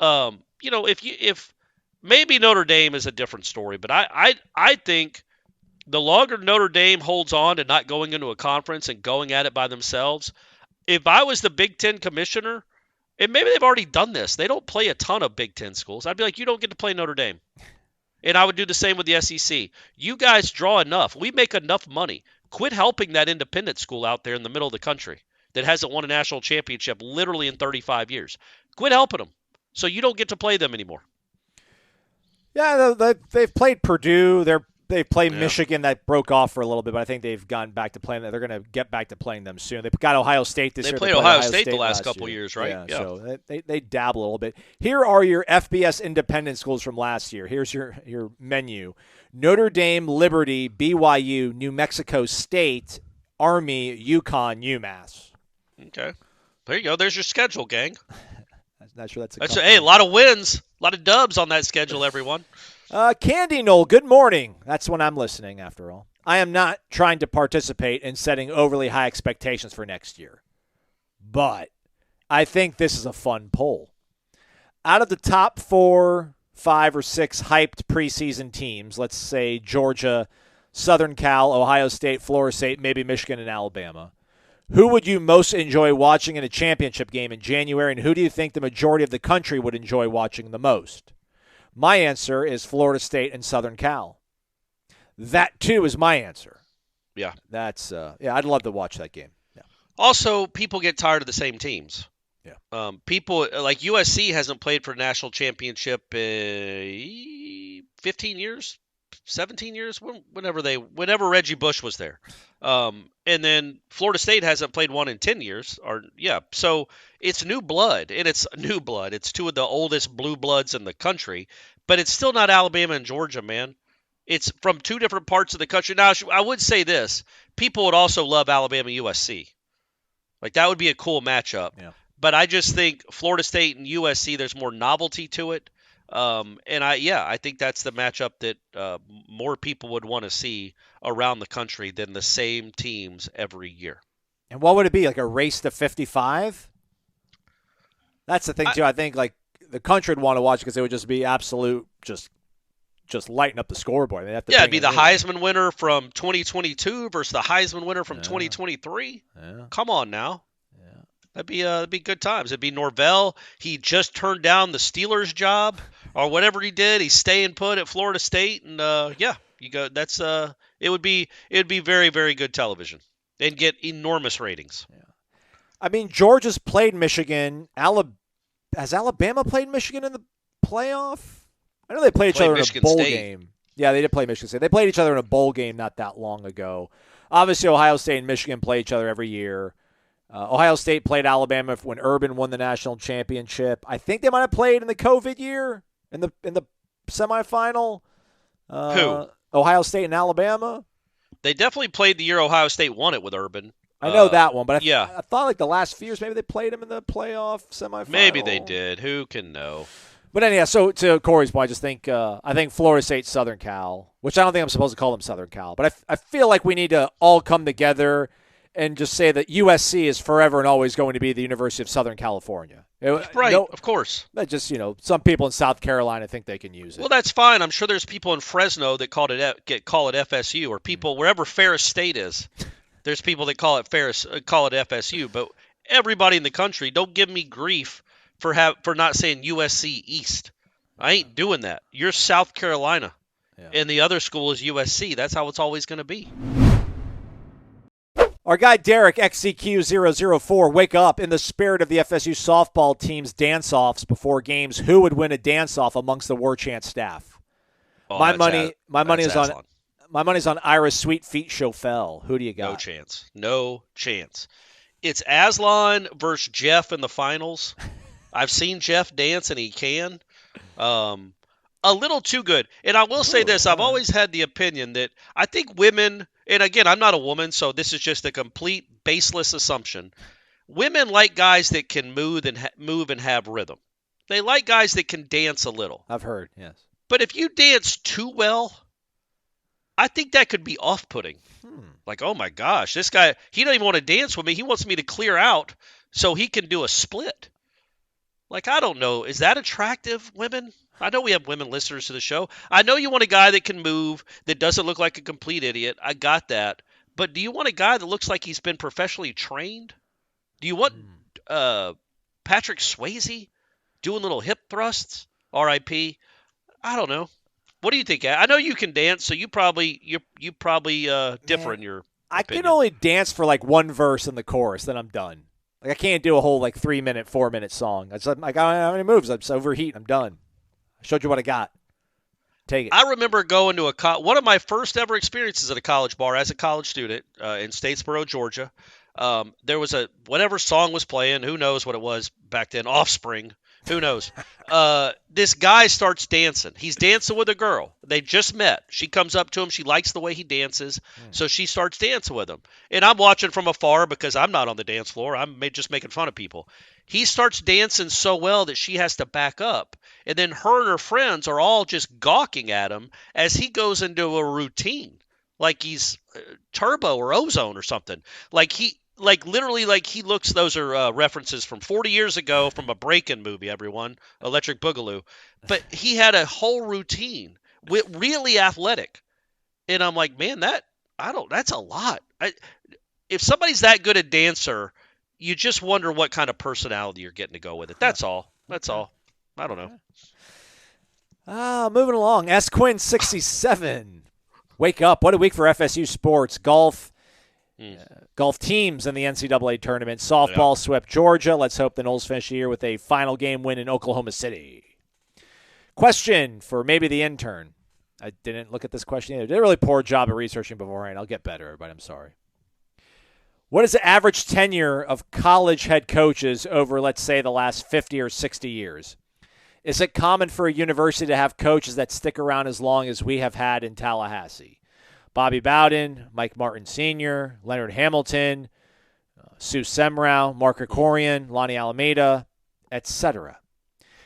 If maybe Notre Dame is a different story, but I think the longer Notre Dame holds on to not going into a conference and going at it by themselves, if I was the Big Ten commissioner, and maybe they've already done this, they don't play a ton of Big Ten schools. I'd be like, you don't get to play Notre Dame. And I would do the same with the SEC. You guys draw enough. We make enough money. Quit helping that independent school out there in the middle of the country that hasn't won a national championship literally in 35 years. Quit helping them so you don't get to play them anymore. Yeah, they've played Purdue. They've played Michigan. That broke off for a little bit, but I think they've gone back to playing. They're going to get back to playing them soon. They got Ohio State this year. They played Ohio State the last couple years, right? Yeah. So they dabble a little bit. Here are your FBS independent schools from last year. Here's your menu: Notre Dame, Liberty, BYU, New Mexico State, Army, UConn, UMass. Okay, there you go. There's your schedule, gang. I'm not sure that's a lot of wins, a lot of dubs on that schedule, everyone. Candy Knoll, good morning. That's when I'm listening, after all. I am not trying to participate in setting overly high expectations for next year, but I think this is a fun poll. Out of the top 4, 5, or 6 hyped preseason teams, let's say Georgia, Southern Cal, Ohio State, Florida State, maybe Michigan and Alabama, who would you most enjoy watching in a championship game in January, and who do you think the majority of the country would enjoy watching the most? My answer is Florida State and Southern Cal. That, too, is my answer. Yeah. That's I'd love to watch that game. Yeah. Also, people get tired of the same teams. Yeah. People like USC hasn't played for a national championship 15 years, 17 years, whenever Reggie Bush was there. And then Florida State hasn't played one in 10 years. So it's new blood, and it's new blood. It's 2 of the oldest blue bloods in the country, but it's still not Alabama and Georgia, man. It's from 2 different parts of the country. Now, I would say this. People would also love Alabama USC. Like, that would be a cool matchup. Yeah. But I just think Florida State and USC, there's more novelty to it. And I think that's the matchup that more people would want to see around the country than the same teams every year. And what would it be, like a race to 55? That's the thing, too. I think, like, the country would want to watch because it would just be absolute, just lighten up the scoreboard. It'd be the Heisman winner from 2022 versus the Heisman winner from 2023. Yeah. Come on now. That'd be good times. It'd be Norvell. He just turned down the Steelers job or whatever he did. He's staying put at Florida State, and you go. That's it'd be very, very good television and get enormous ratings. Yeah. I mean, Georgia's played Michigan. Has Alabama played Michigan in the playoff? I know they played each other in a bowl game. Yeah, they did play Michigan State. They played each other in a bowl game not that long ago. Obviously, Ohio State and Michigan play each other every year. Ohio State played Alabama when Urban won the national championship. I think they might have played in the COVID year in the semifinal. Who? Ohio State and Alabama. They definitely played the year Ohio State won it with Urban. I know that one, but I thought like the last few years maybe they played him in the playoff semifinal. Maybe they did. Who can know? But anyhow, so to Corey's point, I think Florida State, Southern Cal, which I don't think I'm supposed to call them Southern Cal, but I feel like we need to all come together and just say that USC is forever and always going to be the University of Southern California. Right, of course. Just, some people in South Carolina think they can use it. Well, that's fine. I'm sure there's people in Fresno that call it FSU, or people wherever Ferris State is. There's people that call it FSU, but everybody in the country, don't give me grief for not saying USC East. I ain't doing that. You're South Carolina, and the other school is USC. That's how it's always going to be. Our guy Derek, XCQ004, wake up. In the spirit of the FSU softball team's dance-offs before games, who would win a dance-off amongst the Warchant staff? My money's on Ira's Sweet Feet Chauffel. Who do you got? No chance. It's Aslan versus Jeff in the finals. I've seen Jeff dance, and he can. A little too good. And I will say this. I've always had the opinion that I think women, and again, I'm not a woman, so this is just a complete baseless assumption. Women like guys that can move and have rhythm. They like guys that can dance a little. I've heard, yes. But if you dance too well, I think that could be off-putting. Like, oh my gosh, this guy, he doesn't even want to dance with me. He wants me to clear out so he can do a split. Like, I don't know. Is that attractive, women? I know we have women listeners to the show. I know you want a guy that can move, that doesn't look like a complete idiot. I got that. But do you want a guy that looks like he's been professionally trained? Do you want Patrick Swayze doing little hip thrusts? R.I.P. I don't know. What do you think? I know you can dance, so you probably differ in your I opinion. can only dance for like one verse in the chorus, then I'm done. Like I can't do a whole like 3-minute, 4-minute song. It's like I don't have any moves. I'm overheating. I'm done. I showed you what I got. Take it. I remember going to one of my first ever experiences at a college bar as a college student in Statesboro, Georgia. There was whatever song was playing. Who knows what it was back then? Offspring. Who knows? This guy starts dancing. He's dancing with a girl. They just met. She comes up to him. She likes the way he dances, so she starts dancing with him. And I'm watching from afar because I'm not on the dance floor. I'm just making fun of people. He starts dancing so well that she has to back up. And then her and her friends are all just gawking at him as he goes into a routine, like he's Turbo or Ozone or something. Literally, he looks, those are references from 40 years ago from a break-in movie, everyone, Electric Boogaloo. But he had a whole routine, really athletic. And I'm like, man, that's a lot. If somebody's that good a dancer, you just wonder what kind of personality you're getting to go with it. That's all. That's all. I don't know. Moving along. S. Quinn 67. Wake up. What a week for FSU sports. Golf teams in the NCAA tournament. Softball swept Georgia. Let's hope the Noles finish the year with a final game win in Oklahoma City. Question for maybe the intern. I didn't look at this question either. Did a really poor job of researching beforehand. I'll get better, everybody. I'm sorry. What is the average tenure of college head coaches over, let's say, the last 50 or 60 years? Is it common for a university to have coaches that stick around as long as we have had in Tallahassee? Bobby Bowden, Mike Martin Sr., Leonard Hamilton, Sue Semrau, Mark Krikorian, Lonnie Alameda, etc.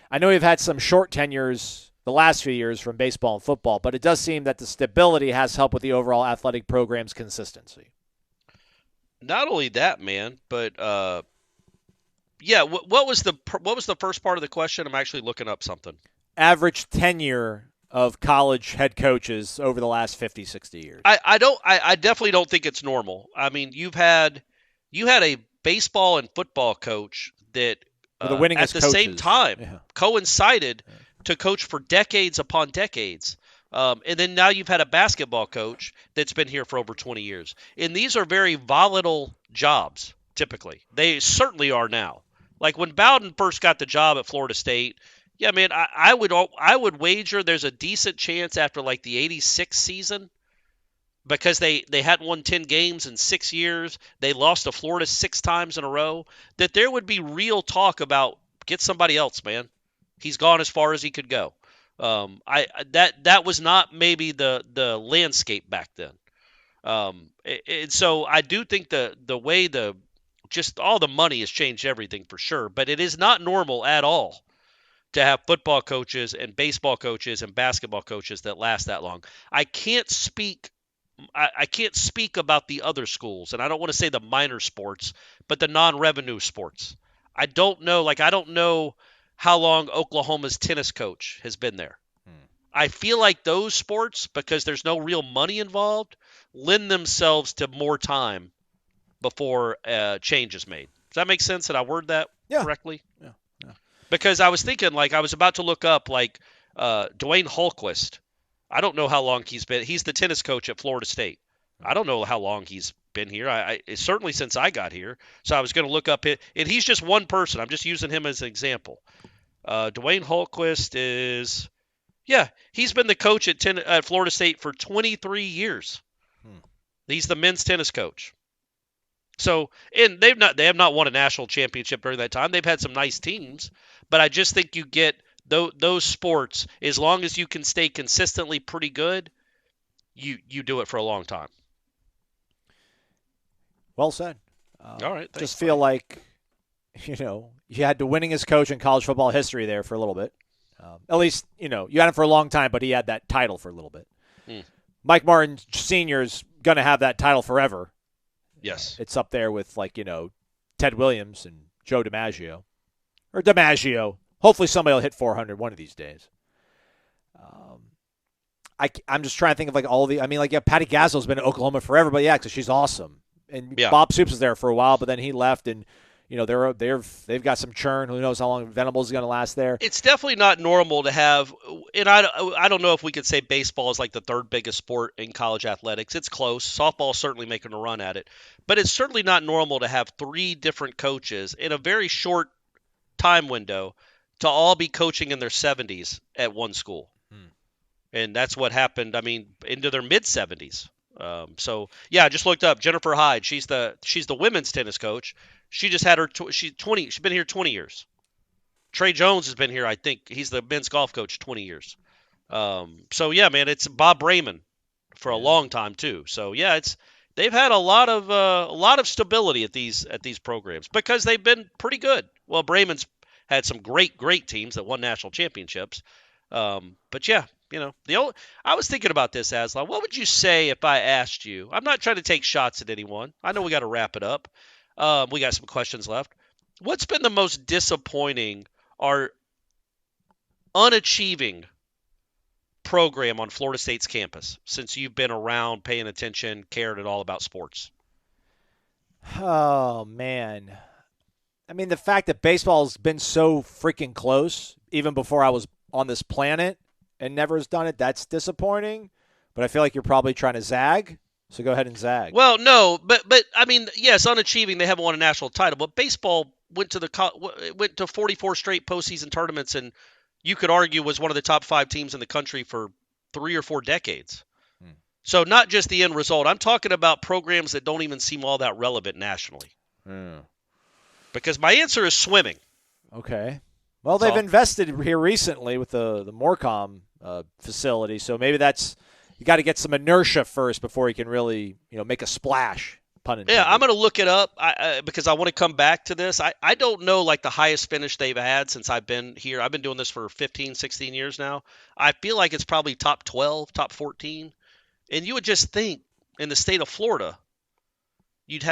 I know we've had some short tenures the last few years from baseball and football, but it does seem that the stability has helped with the overall athletic program's consistency. Not only that, man, but what was the first part of the question? I'm actually looking up something. Average tenure of college head coaches over the last 50, 60 years. I definitely don't think it's normal. I mean, you had a baseball and football coach that the winningest at the coaches. same time coincided to coach for decades upon decades. And then now you've had a basketball coach that's been here for over 20 years. And these are very volatile jobs, typically. They certainly are now. Like when Bowden first got the job at Florida State, yeah, man, I would wager there's a decent chance after like the 86 season, because they hadn't won 10 games in 6 years, they lost to Florida 6 times in a row, that there would be real talk about get somebody else, man. He's gone as far as he could go. That was not maybe the landscape back then. And so I do think the way just all the money has changed everything for sure, but it is not normal at all to have football coaches and baseball coaches and basketball coaches that last that long. I can't speak about the other schools, and I don't want to say the minor sports, but the non-revenue sports. I don't know how long Oklahoma's tennis coach has been there. I feel like those sports, because there's no real money involved, lend themselves to more time before change is made. Does that make sense? Did I word that correctly? Yeah. Because I was thinking, I was about to look up, Dwayne Holquist. I don't know how long he's been. He's the tennis coach at Florida State. I don't know how long he's been here. Certainly since I got here. So I was going to look up it, and he's just one person. I'm just using him as an example. Dwayne Holtquist is, he's been the coach at Florida State for 23 years. He's the men's tennis coach. So, and they have not won a national championship during that time. They've had some nice teams, but I just think you get those sports, as long as you can stay consistently pretty good, you do it for a long time. Well said. All right. Thanks, just feel like, you had the winningest coach in college football history there for a little bit. At least, you had him for a long time, but he had that title for a little bit. Mike Martin Sr. is going to have that title forever. Yes. It's up there with, Ted Williams and Joe DiMaggio. Or DiMaggio. Hopefully somebody will hit 400 one of these days. I'm just trying to think of, all the – Patty Gazzle's been in Oklahoma forever, but, because she's awesome. And Bob Soups was there for a while, but then he left, and they've got some churn. Who knows how long Venables is going to last there? It's definitely not normal to have, and I don't know if we could say baseball is the third biggest sport in college athletics. It's close. Softball's certainly making a run at it, but it's certainly not normal to have 3 different coaches in a very short time window to all be coaching in their 70s at one school, and that's what happened. Into their mid 70s. I just looked up Jennifer Hyde. She's the women's tennis coach. She just had she's been here 20 years. Trey Jones has been here, I think. He's the men's golf coach 20 years. It's Bob Brayman for a long time too. So they've had a lot of stability at these programs because they've been pretty good. Well, Brayman's had some great teams that won national championships. I was thinking about this, Aslan. What would you say if I asked you? I'm not trying to take shots at anyone. I know we got to wrap it up. We got some questions left. What's been the most disappointing or unachieving program on Florida State's campus since you've been around, paying attention, cared at all about sports? Oh, man. The fact that baseball's been so freaking close, even before I was on this planet, and never has done it, that's disappointing. But I feel like you're probably trying to zag. So go ahead and zag. Well, no, but yes, unachieving. They haven't won a national title, but baseball went to 44 straight postseason tournaments, and you could argue was one of the top 5 teams in the country for 3 or 4 decades. So not just the end result. I'm talking about programs that don't even seem all that relevant nationally. Because my answer is swimming. Okay. Well, they've invested here recently with the Morcom facility, so maybe you got to get some inertia first before you can really make a splash. Pun intended. Yeah, I'm going to look it up because I want to come back to this. I don't know the highest finish they've had since I've been here. I've been doing this for 15, 16 years now. I feel like it's probably top 12, top 14. And you would just think in the state of Florida, you'd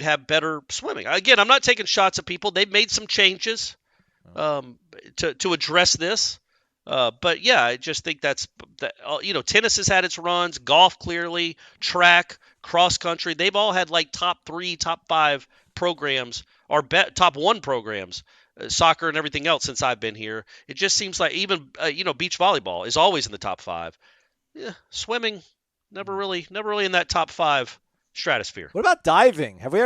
have better swimming. Again, I'm not taking shots at people. They've made some changes to address this. But I just think tennis has had its runs, golf clearly, track, cross country. They've all had top 3, top 5 programs or top 1 programs, soccer and everything else since I've been here. It just seems like even beach volleyball is always in the top 5. Yeah, swimming never really in that top 5 stratosphere. What about diving? I think we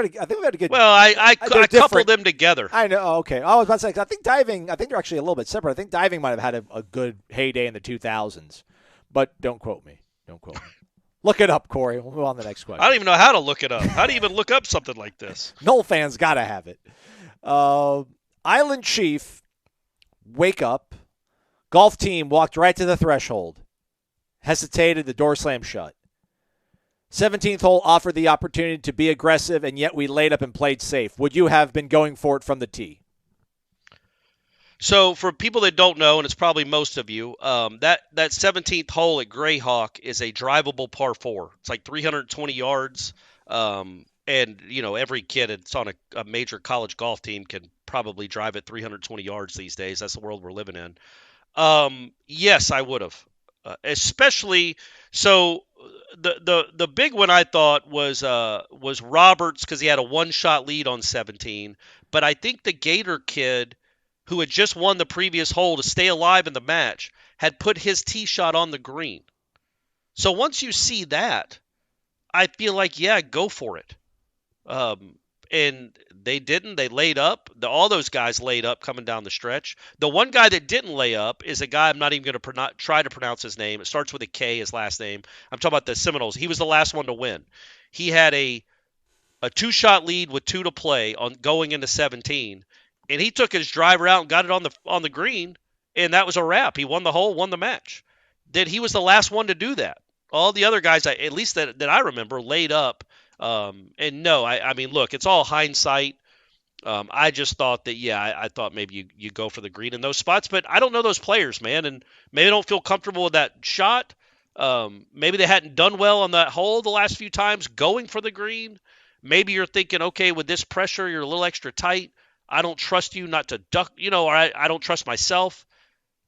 had a good. Well, I coupled them together. I know. Okay. I was about to say, I think diving. I think they're actually a little bit separate. I think diving might have had a good heyday in the 2000s, but don't quote me. Look it up, Corey. We'll move on to the next question. I don't even know how to look it up. How do you even look up something like this? Nole fans gotta have it. Island Chief, wake up. Golf team walked right to the threshold. Hesitated. The door slammed shut. 17th hole offered the opportunity to be aggressive, and yet we laid up and played safe. Would you have been going for it from the tee? So for people that don't know, and it's probably most of you, that 17th hole at Greyhawk is a drivable par 4. It's 320 yards, and every kid that's on a major college golf team can probably drive it 320 yards these days. That's the world we're living in. Yes, I would have, especially so. The big one I thought was Roberts because he had a 1-shot lead on 17. But I think the Gator kid who had just won the previous hole to stay alive in the match had put his tee shot on the green. So once you see that, I feel like, yeah, go for it. And they didn't. They laid up. All those guys laid up coming down the stretch. The one guy that didn't lay up is a guy I'm not even going to try to pronounce his name. It starts with a K, his last name. I'm talking about the Seminoles. He was the last one to win. He had a 2-shot lead with 2 to play on going into 17, and he took his driver out and got it on the green, and that was a wrap. He won the hole, won the match. That he was the last one to do that. All the other guys, at least that I remember, laid up. And no, I mean, look, it's all hindsight. I just thought that, I thought maybe you go for the green in those spots, but I don't know those players, man, and maybe they don't feel comfortable with that shot. Maybe they hadn't done well on that hole the last few times going for the green. Maybe you're thinking, okay, with this pressure, you're a little extra tight. I don't trust you not to duck, or I don't trust myself.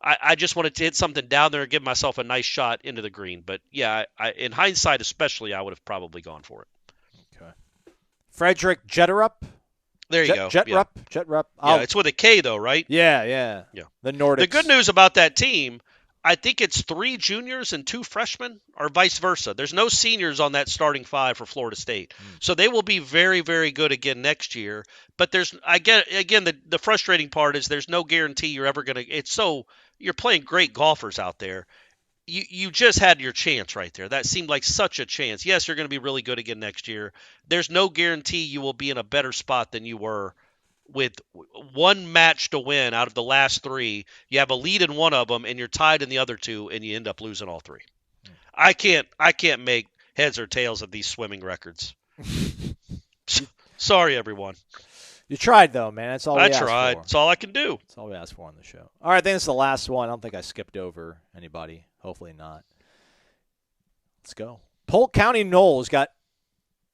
I just wanted to hit something down there and give myself a nice shot into the green. But, yeah, in hindsight especially, I would have probably gone for it. Okay. Frederick Jetterup? There you go. Jetterup? Yeah. Jetterup. Yeah, it's with a K, though, right? Yeah. The Nordics. The good news about that team, I think it's 3 juniors and 2 freshmen, or vice versa. There's no seniors on that starting 5 for Florida State. So they will be very, very good again next year. But the frustrating part is there's no guarantee you're ever going to – you're playing great golfers out there. You just had your chance right there. That seemed like such a chance. Yes, you're going to be really good again next year. There's no guarantee you will be in a better spot than you were with 1 match to win out of the last 3. You have a lead in one of them, and you're tied in the other 2, and you end up losing all 3. I can't make heads or tails of these swimming records. Sorry, everyone. You tried, though, man. That's all we asked tried. for. That's all I can do. That's all we asked for on the show. All right, I think it's the last one. I don't think I skipped over anybody. Hopefully not. Let's go. Polk County Noles got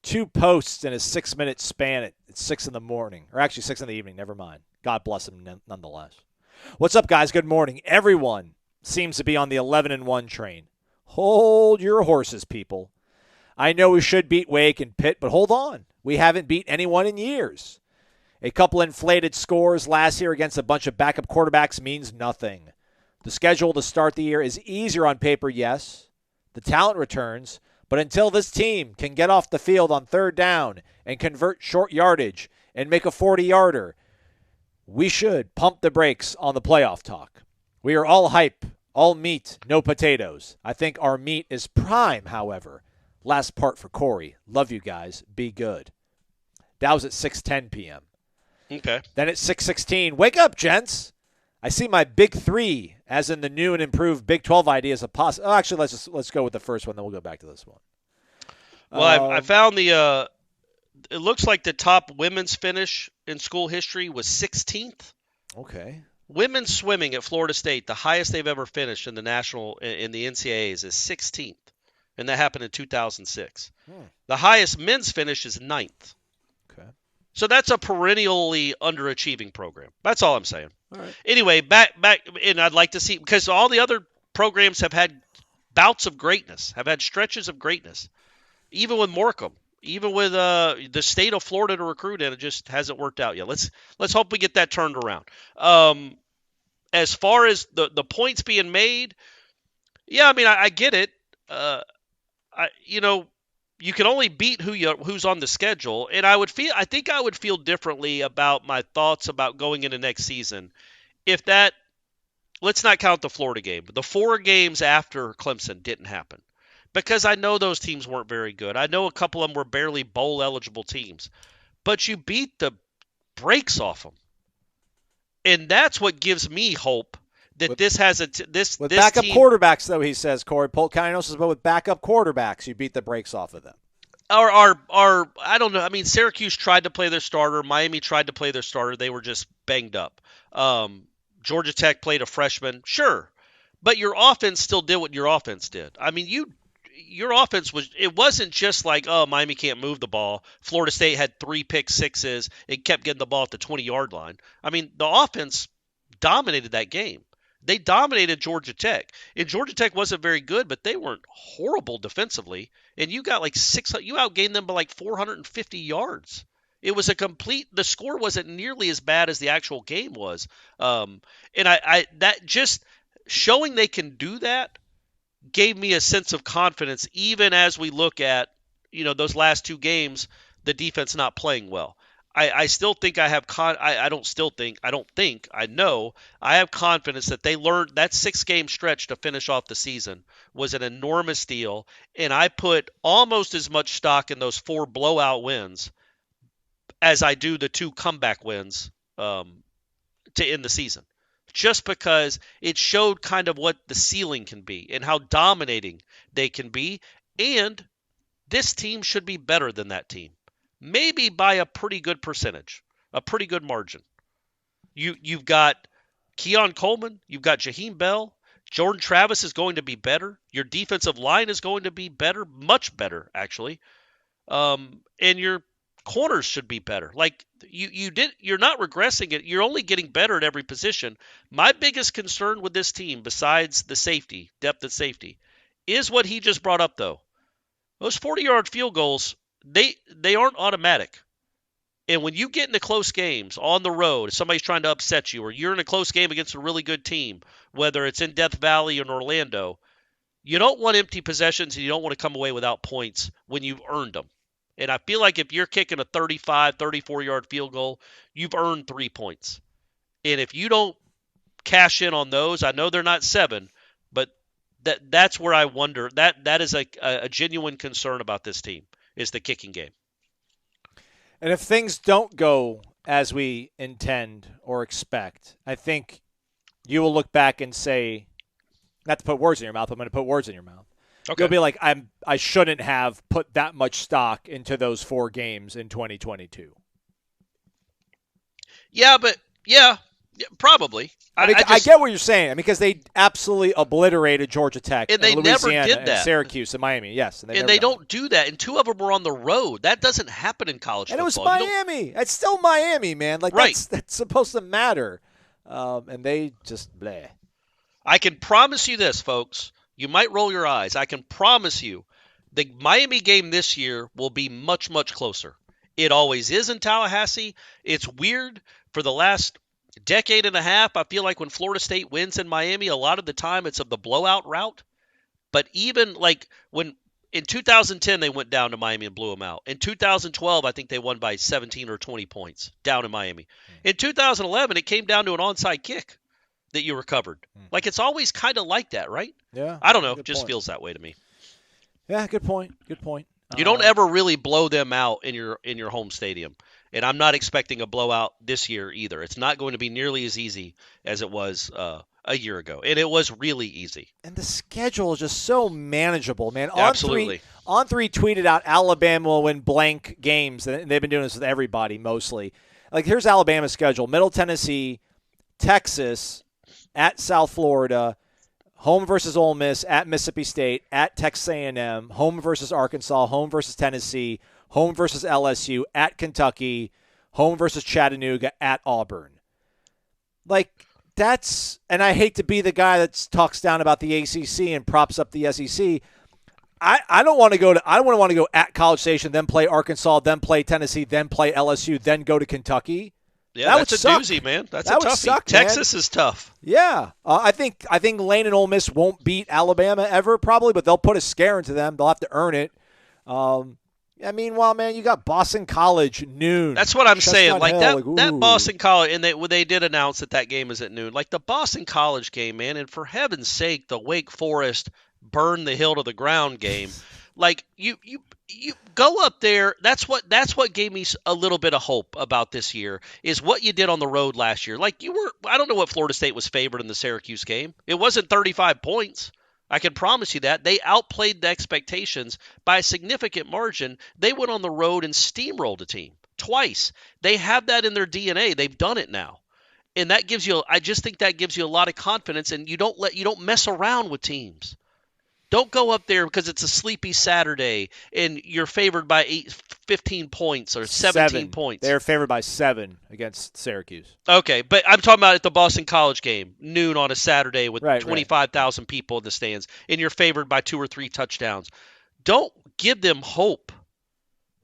2 posts in a 6-minute span at 6 in the morning. Or actually 6 in the evening. Never mind. God bless them nonetheless. What's up, guys? Good morning. Everyone seems to be on the 11-1 train. Hold your horses, people. I know we should beat Wake and Pitt, but hold on. We haven't beat anyone in years. A couple inflated scores last year against a bunch of backup quarterbacks means nothing. The schedule to start the year is easier on paper, yes. The talent returns, but until this team can get off the field on 3rd down and convert short yardage and make a 40-yarder, we should pump the brakes on the playoff talk. We are all hype, all meat, no potatoes. I think our meat is prime, however. Last part for Corey. Love you guys. Be good. That was at 6:10 p.m. Okay. Then at 6:16, wake up, gents. I see my big 3, as in the new and improved Big 12 idea as a possible. Oh, actually, let's go with the first one, then we'll go back to this one. Well, I found it looks like the top women's finish in school history was 16th. Okay. Women's swimming at Florida State, the highest they've ever finished in the NCAAs is 16th, and that happened in 2006. The highest men's finish is 9th. Okay. So that's a perennially underachieving program. That's all I'm saying. All right. Anyway, back, and I'd like to see, because all the other programs have had bouts of greatness, have had stretches of greatness. Even with Morecambe, even with the state of Florida to recruit in, it just hasn't worked out yet. Let's hope we get that turned around. As far as the points being made, yeah, I mean, I get it. You can only beat who's on the schedule, and I think I would feel differently about my thoughts about going into next season if that. Let's not count the Florida game, but the 4 games after Clemson didn't happen, because I know those teams weren't very good. I know a couple of them were barely bowl eligible teams, but you beat the brakes off them, and that's what gives me hope. That this has this backup team, quarterbacks, though, he says, Corey. Polk County says, but with backup quarterbacks, you beat the brakes off of them. Are I don't know. I mean, Syracuse tried to play their starter. Miami tried to play their starter. They were just banged up. Georgia Tech played a freshman, sure, but your offense still did what your offense did. I mean, your offense wasn't just like, oh, Miami can't move the ball. Florida State had 3 pick sixes. It kept getting the ball at the 20-yard line. I mean, the offense dominated that game. They dominated Georgia Tech. And Georgia Tech wasn't very good, but they weren't horrible defensively. And you got you outgained them by like 450 yards. It was the score wasn't nearly as bad as the actual game was. And that just showing they can do that gave me a sense of confidence, even as we look at those last two games, the defense not playing well. I still think I have I know I have confidence that they learned that 6-game stretch to finish off the season was an enormous deal, and I put almost as much stock in those 4 blowout wins as I do the 2 comeback wins to end the season, just because it showed kind of what the ceiling can be and how dominating they can be, and this team should be better than that team. Maybe by a pretty good percentage, a pretty good margin. You've got Keon Coleman, you've got Jaheim Bell, Jordan Travis is going to be better. Your defensive line is going to be better, much better actually, and your corners should be better. Like you're not regressing it. You're only getting better at every position. My biggest concern with this team, besides the safety, depth at safety, is what he just brought up though. Those 40-yard field goals. They aren't automatic. And when you get into close games on the road, if somebody's trying to upset you, or you're in a close game against a really good team, whether it's in Death Valley or in Orlando, you don't want empty possessions and you don't want to come away without points when you've earned them. And I feel like if you're kicking a 35, 34-yard field goal, you've earned 3 points. And if you don't cash in on those, I know they're not 7, but that's where I wonder. That is a genuine concern about this team. Is the kicking game. And if things don't go as we intend or expect, I think you will look back and say, not to put words in your mouth, I'm going to put words in your mouth. Okay. You'll be like, I shouldn't have put that much stock into those 4 games in 2022. Yeah, probably. I get what you're saying. Because they absolutely obliterated Georgia Tech and they Louisiana never did that. And Syracuse and Miami. Yes, and they don't do that. And 2 of them were on the road. That doesn't happen in college football. And it was Miami. It's still Miami, man. Like right. That's supposed to matter. And they just bleh. I can promise you this, folks. You might roll your eyes. I can promise you the Miami game this year will be much, much closer. It always is in Tallahassee. It's weird. For the last decade and a half, I feel like when Florida State wins in Miami, a lot of the time it's of the blowout route. But even like when in 2010 they went down to Miami and blew them out. In 2012, I think they won by 17 or 20 points down in Miami. In 2011, it came down to an onside kick that you recovered. Like it's always kind of like that, right? Yeah. I don't know. It just feels that way to me. Yeah, good point. Good point. You don't ever really blow them out in your home stadium. And I'm not expecting a blowout this year either. It's not going to be nearly as easy as it was a year ago. And it was really easy. And the schedule is just so manageable, man. Absolutely. On3 tweeted out Alabama will win blank games. And they've been doing this with everybody mostly. Like, here's Alabama's schedule. Middle Tennessee, Texas, at South Florida, home versus Ole Miss, at Mississippi State, at Texas A&M, home versus Arkansas, home versus Tennessee, home versus LSU, at Kentucky, home versus Chattanooga, at Auburn. Like, that's – and I hate to be the guy that talks down about the ACC and props up the SEC. I don't want to go to – I don't want to go at College Station, then play Arkansas, then play Tennessee, then play LSU, then go to Kentucky. Yeah, that's a doozy, man. That's a toughie. Suck, Texas man. is tough. Yeah. I think Lane and Ole Miss won't beat Alabama ever probably, but they'll put a scare into them. They'll have to earn it. Meanwhile, man, you got Boston College noon. That's what I'm saying. Like Hill, that Boston College, and they did announce that game is at noon. Like the Boston College game, man, and for heaven's sake, the Wake Forest burn the hill to the ground game. Like you go up there. That's what gave me a little bit of hope about this year is what you did on the road last year. Like I don't know what Florida State was favored in the Syracuse game. It wasn't 35 points. I can promise you that. They outplayed the expectations by a significant margin. They went on the road and steamrolled a team twice. They have that in their DNA. They've done it now. And that gives you, I just think that gives you a lot of confidence, and you don't mess around with teams. Don't go up there because it's a sleepy Saturday and you're favored by 15 points or 17 points. They're favored by 7 against Syracuse. Okay, but I'm talking about at the Boston College game, noon on a Saturday with 25,000 people in the stands, and you're favored by 2 or 3 touchdowns. Don't give them hope.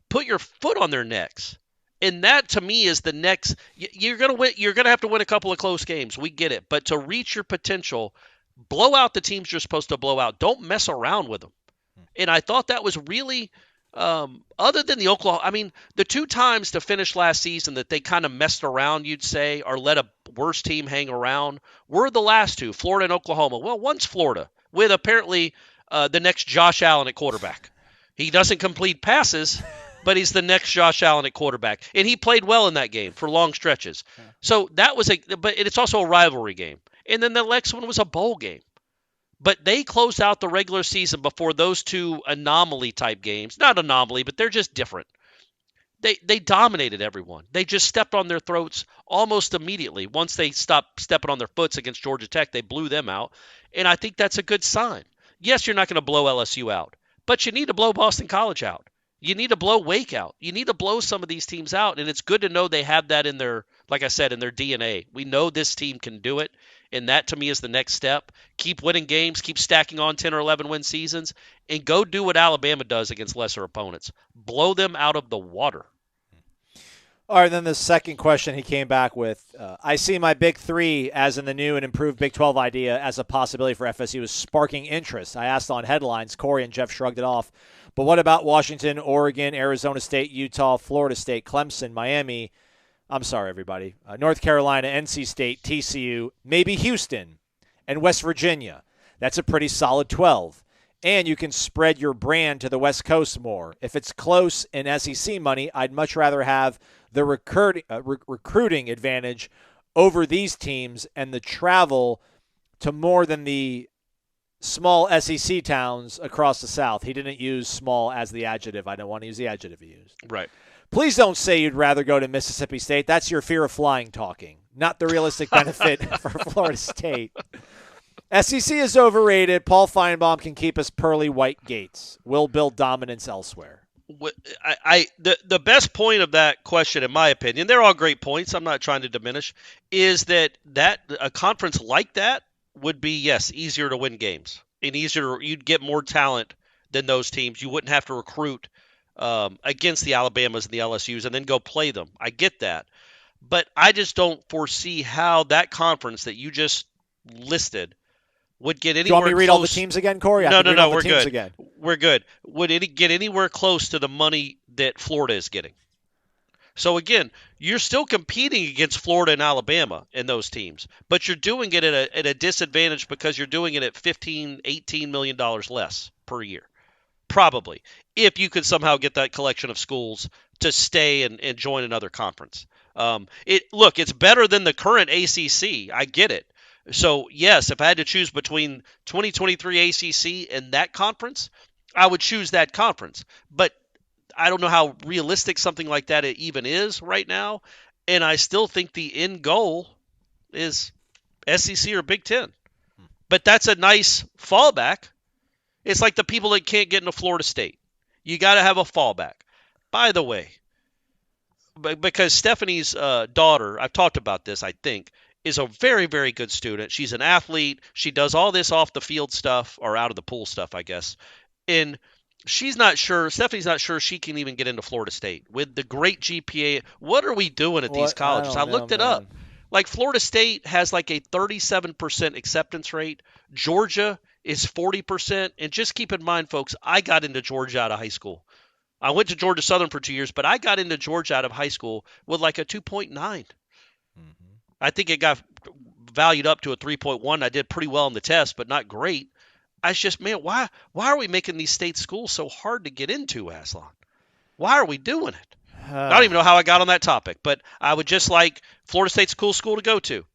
Put your foot on their necks. And that, to me, is the next – you're going to win. You're going to have to win a couple of close games. We get it. But to reach your potential – blow out the teams you're supposed to blow out. Don't mess around with them. And I thought that was really Other than the Oklahoma, I mean, the 2 times to finish last season that they kind of messed around, you'd say, or let a worse team hang around, were the last 2, Florida and Oklahoma. Well, one's Florida, with apparently the next Josh Allen at quarterback. He doesn't complete passes, but he's the next Josh Allen at quarterback. And he played well in that game for long stretches. So that was but it's also a rivalry game. And then the next one was a bowl game. But they closed out the regular season before those 2 anomaly-type games. Not anomaly, but they're just different. They dominated everyone. They just stepped on their throats almost immediately. Once they stopped stepping on their foots against Georgia Tech, they blew them out. And I think that's a good sign. Yes, you're not going to blow LSU out, but you need to blow Boston College out. You need to blow Wake out. You need to blow some of these teams out, and it's good to know they have that in their, like I said, in their DNA. We know this team can do it, and that to me is the next step. Keep winning games, keep stacking on 10 or 11 win seasons, and go do what Alabama does against lesser opponents. Blow them out of the water. All right, then the second question he came back with, I see my Big 3 as in the new and improved Big 12 idea as a possibility for FSU is sparking interest. I asked on headlines. Corey and Jeff shrugged it off. But what about Washington, Oregon, Arizona State, Utah, Florida State, Clemson, Miami? I'm sorry, everybody. North Carolina, NC State, TCU, maybe Houston, and West Virginia. That's a pretty solid 12. And you can spread your brand to the West Coast more. If it's close in SEC money, I'd much rather have the recruiting advantage over these teams and the travel to more than the small SEC towns across the South. He didn't use small as the adjective. I don't want to use the adjective he used. Right. Please don't say you'd rather go to Mississippi State. That's your fear of flying talking, not the realistic benefit for Florida State. SEC is overrated. Paul Feinbaum can keep us pearly white gates. We'll build dominance elsewhere. The best point of that question, in my opinion, they're all great points, I'm not trying to diminish, is that a conference like that would be, yes, easier to win games and you'd get more talent than those teams. You wouldn't have to recruit against the Alabamas and the LSUs and then go play them. I get that. But I just don't foresee how that conference that you just listed would get anywhere close. Do you want me to read all the teams again, Corey? No, we're good. Again. We're good. Would it get anywhere close to the money that Florida is getting? So, again, you're still competing against Florida and Alabama in those teams, but you're doing it at a disadvantage because you're doing it at $15, $18 million less per year, probably, if you could somehow get that collection of schools to stay and join another conference. It's better than the current ACC. I get it. So, yes, if I had to choose between 2023 ACC and that conference, I would choose that conference. But I don't know how realistic something like that it even is right now. And I still think the end goal is SEC or Big Ten. But that's a nice fallback. It's like the people that can't get into Florida State. You got to have a fallback. By the way, because Stephanie's daughter, I've talked about this, I think, is a very, very good student. She's an athlete. She does all this off the field stuff, or out of the pool stuff, I guess. And Stephanie's not sure she can even get into Florida State. With the great GPA, what are we doing at these colleges? I looked it up. Like Florida State has like a 37% acceptance rate. Georgia is 40%. And just keep in mind, folks, I got into Georgia out of high school. I went to Georgia Southern for 2 years, but I got into Georgia out of high school with like a 2.9. I think it got valued up to a 3.1. I did pretty well on the test, but not great. I was just, man, why are we making these state schools so hard to get into, Aslan? Why are we doing it? I don't even know how I got on that topic, but I would just like Florida State's a cool school to go to.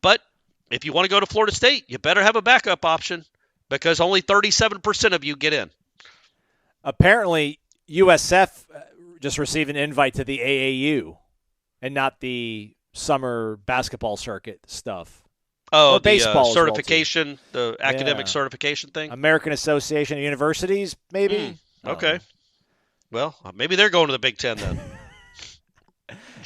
But if you want to go to Florida State, you better have a backup option because only 37% of you get in. Apparently, USF just received an invite to the AAU and not the summer basketball circuit stuff. Oh, baseball certification, the academic certification thing? American Association of Universities, maybe? Okay. Well, maybe they're going to the Big Ten then.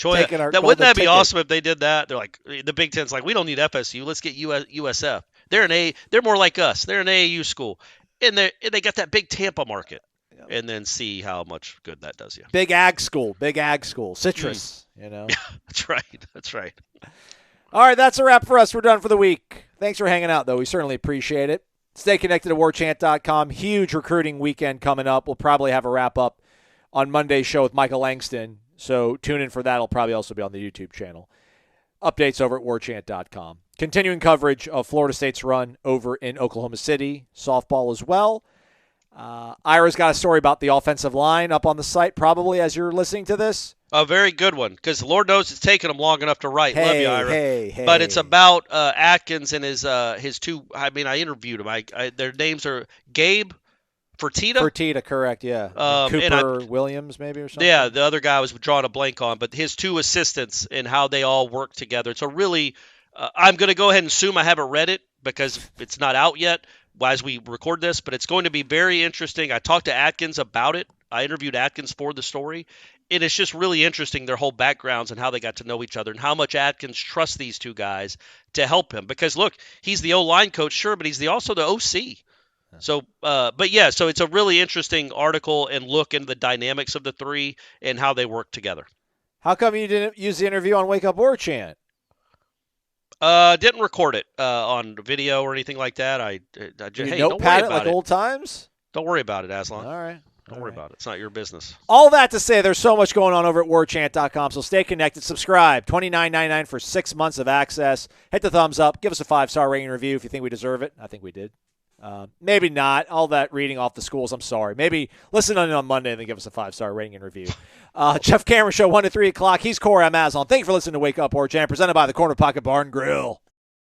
Wouldn't that be awesome if they did that? They're like, the Big Ten's like, we don't need FSU. Let's get USF. They're more like us. They're an AAU school. And they got that big Tampa market. And then see how much good that does you. Big ag school. Citrus, That's right. All right, that's a wrap for us. We're done for the week. Thanks for hanging out, though. We certainly appreciate it. Stay connected to warchant.com. Huge recruiting weekend coming up. We'll probably have a wrap-up on Monday's show with Michael Langston. So tune in for that. It'll probably also be on the YouTube channel. Updates over at warchant.com. Continuing coverage of Florida State's run over in Oklahoma City. Softball as well. Ira's got a story about the offensive line up on the site probably as you're listening to this. A very good one, because Lord knows it's taken him long enough to write. Love you, Ira. Hey. But it's about Atkins and his two. I mean, I interviewed him. Their names are Gabe Fertitta, correct, yeah. Cooper Williams, maybe, or something? Yeah, the other guy I was drawing a blank on, but his two assistants and how they all work together. It's a really I'm going to go ahead and assume I haven't read it because it's not out yet as we record this, but it's going to be very interesting. I talked to Atkins about it. I interviewed Atkins for the story. And it's just really interesting, their whole backgrounds and how they got to know each other and how much Atkins trusts these two guys to help him. Because, look, he's the O-line coach, sure, but he's also the OC. So, so it's a really interesting article and look into the dynamics of the three and how they work together. How come you didn't use the interview on Wake Up Warchant? Didn't record it on video or anything like that. Hey, don't worry about like it. Old times? Don't worry about it, Aslan. All right. Don't worry about it. It's not your business. All that to say, there's so much going on over at warchant.com, so stay connected. Subscribe. $29.99 for 6 months of access. Hit the thumbs up. Give us a 5-star rating review if you think we deserve it. I think we did. Maybe not. All that reading off the schools, I'm sorry. Maybe listen on Monday and then give us a 5-star rating and review. Jeff Cameron Show, 1 to 3 o'clock. He's Corey. I'm Aslan. Thank you for listening to Wake Up Warchant, presented by the Corner Pocket Bar and Grill.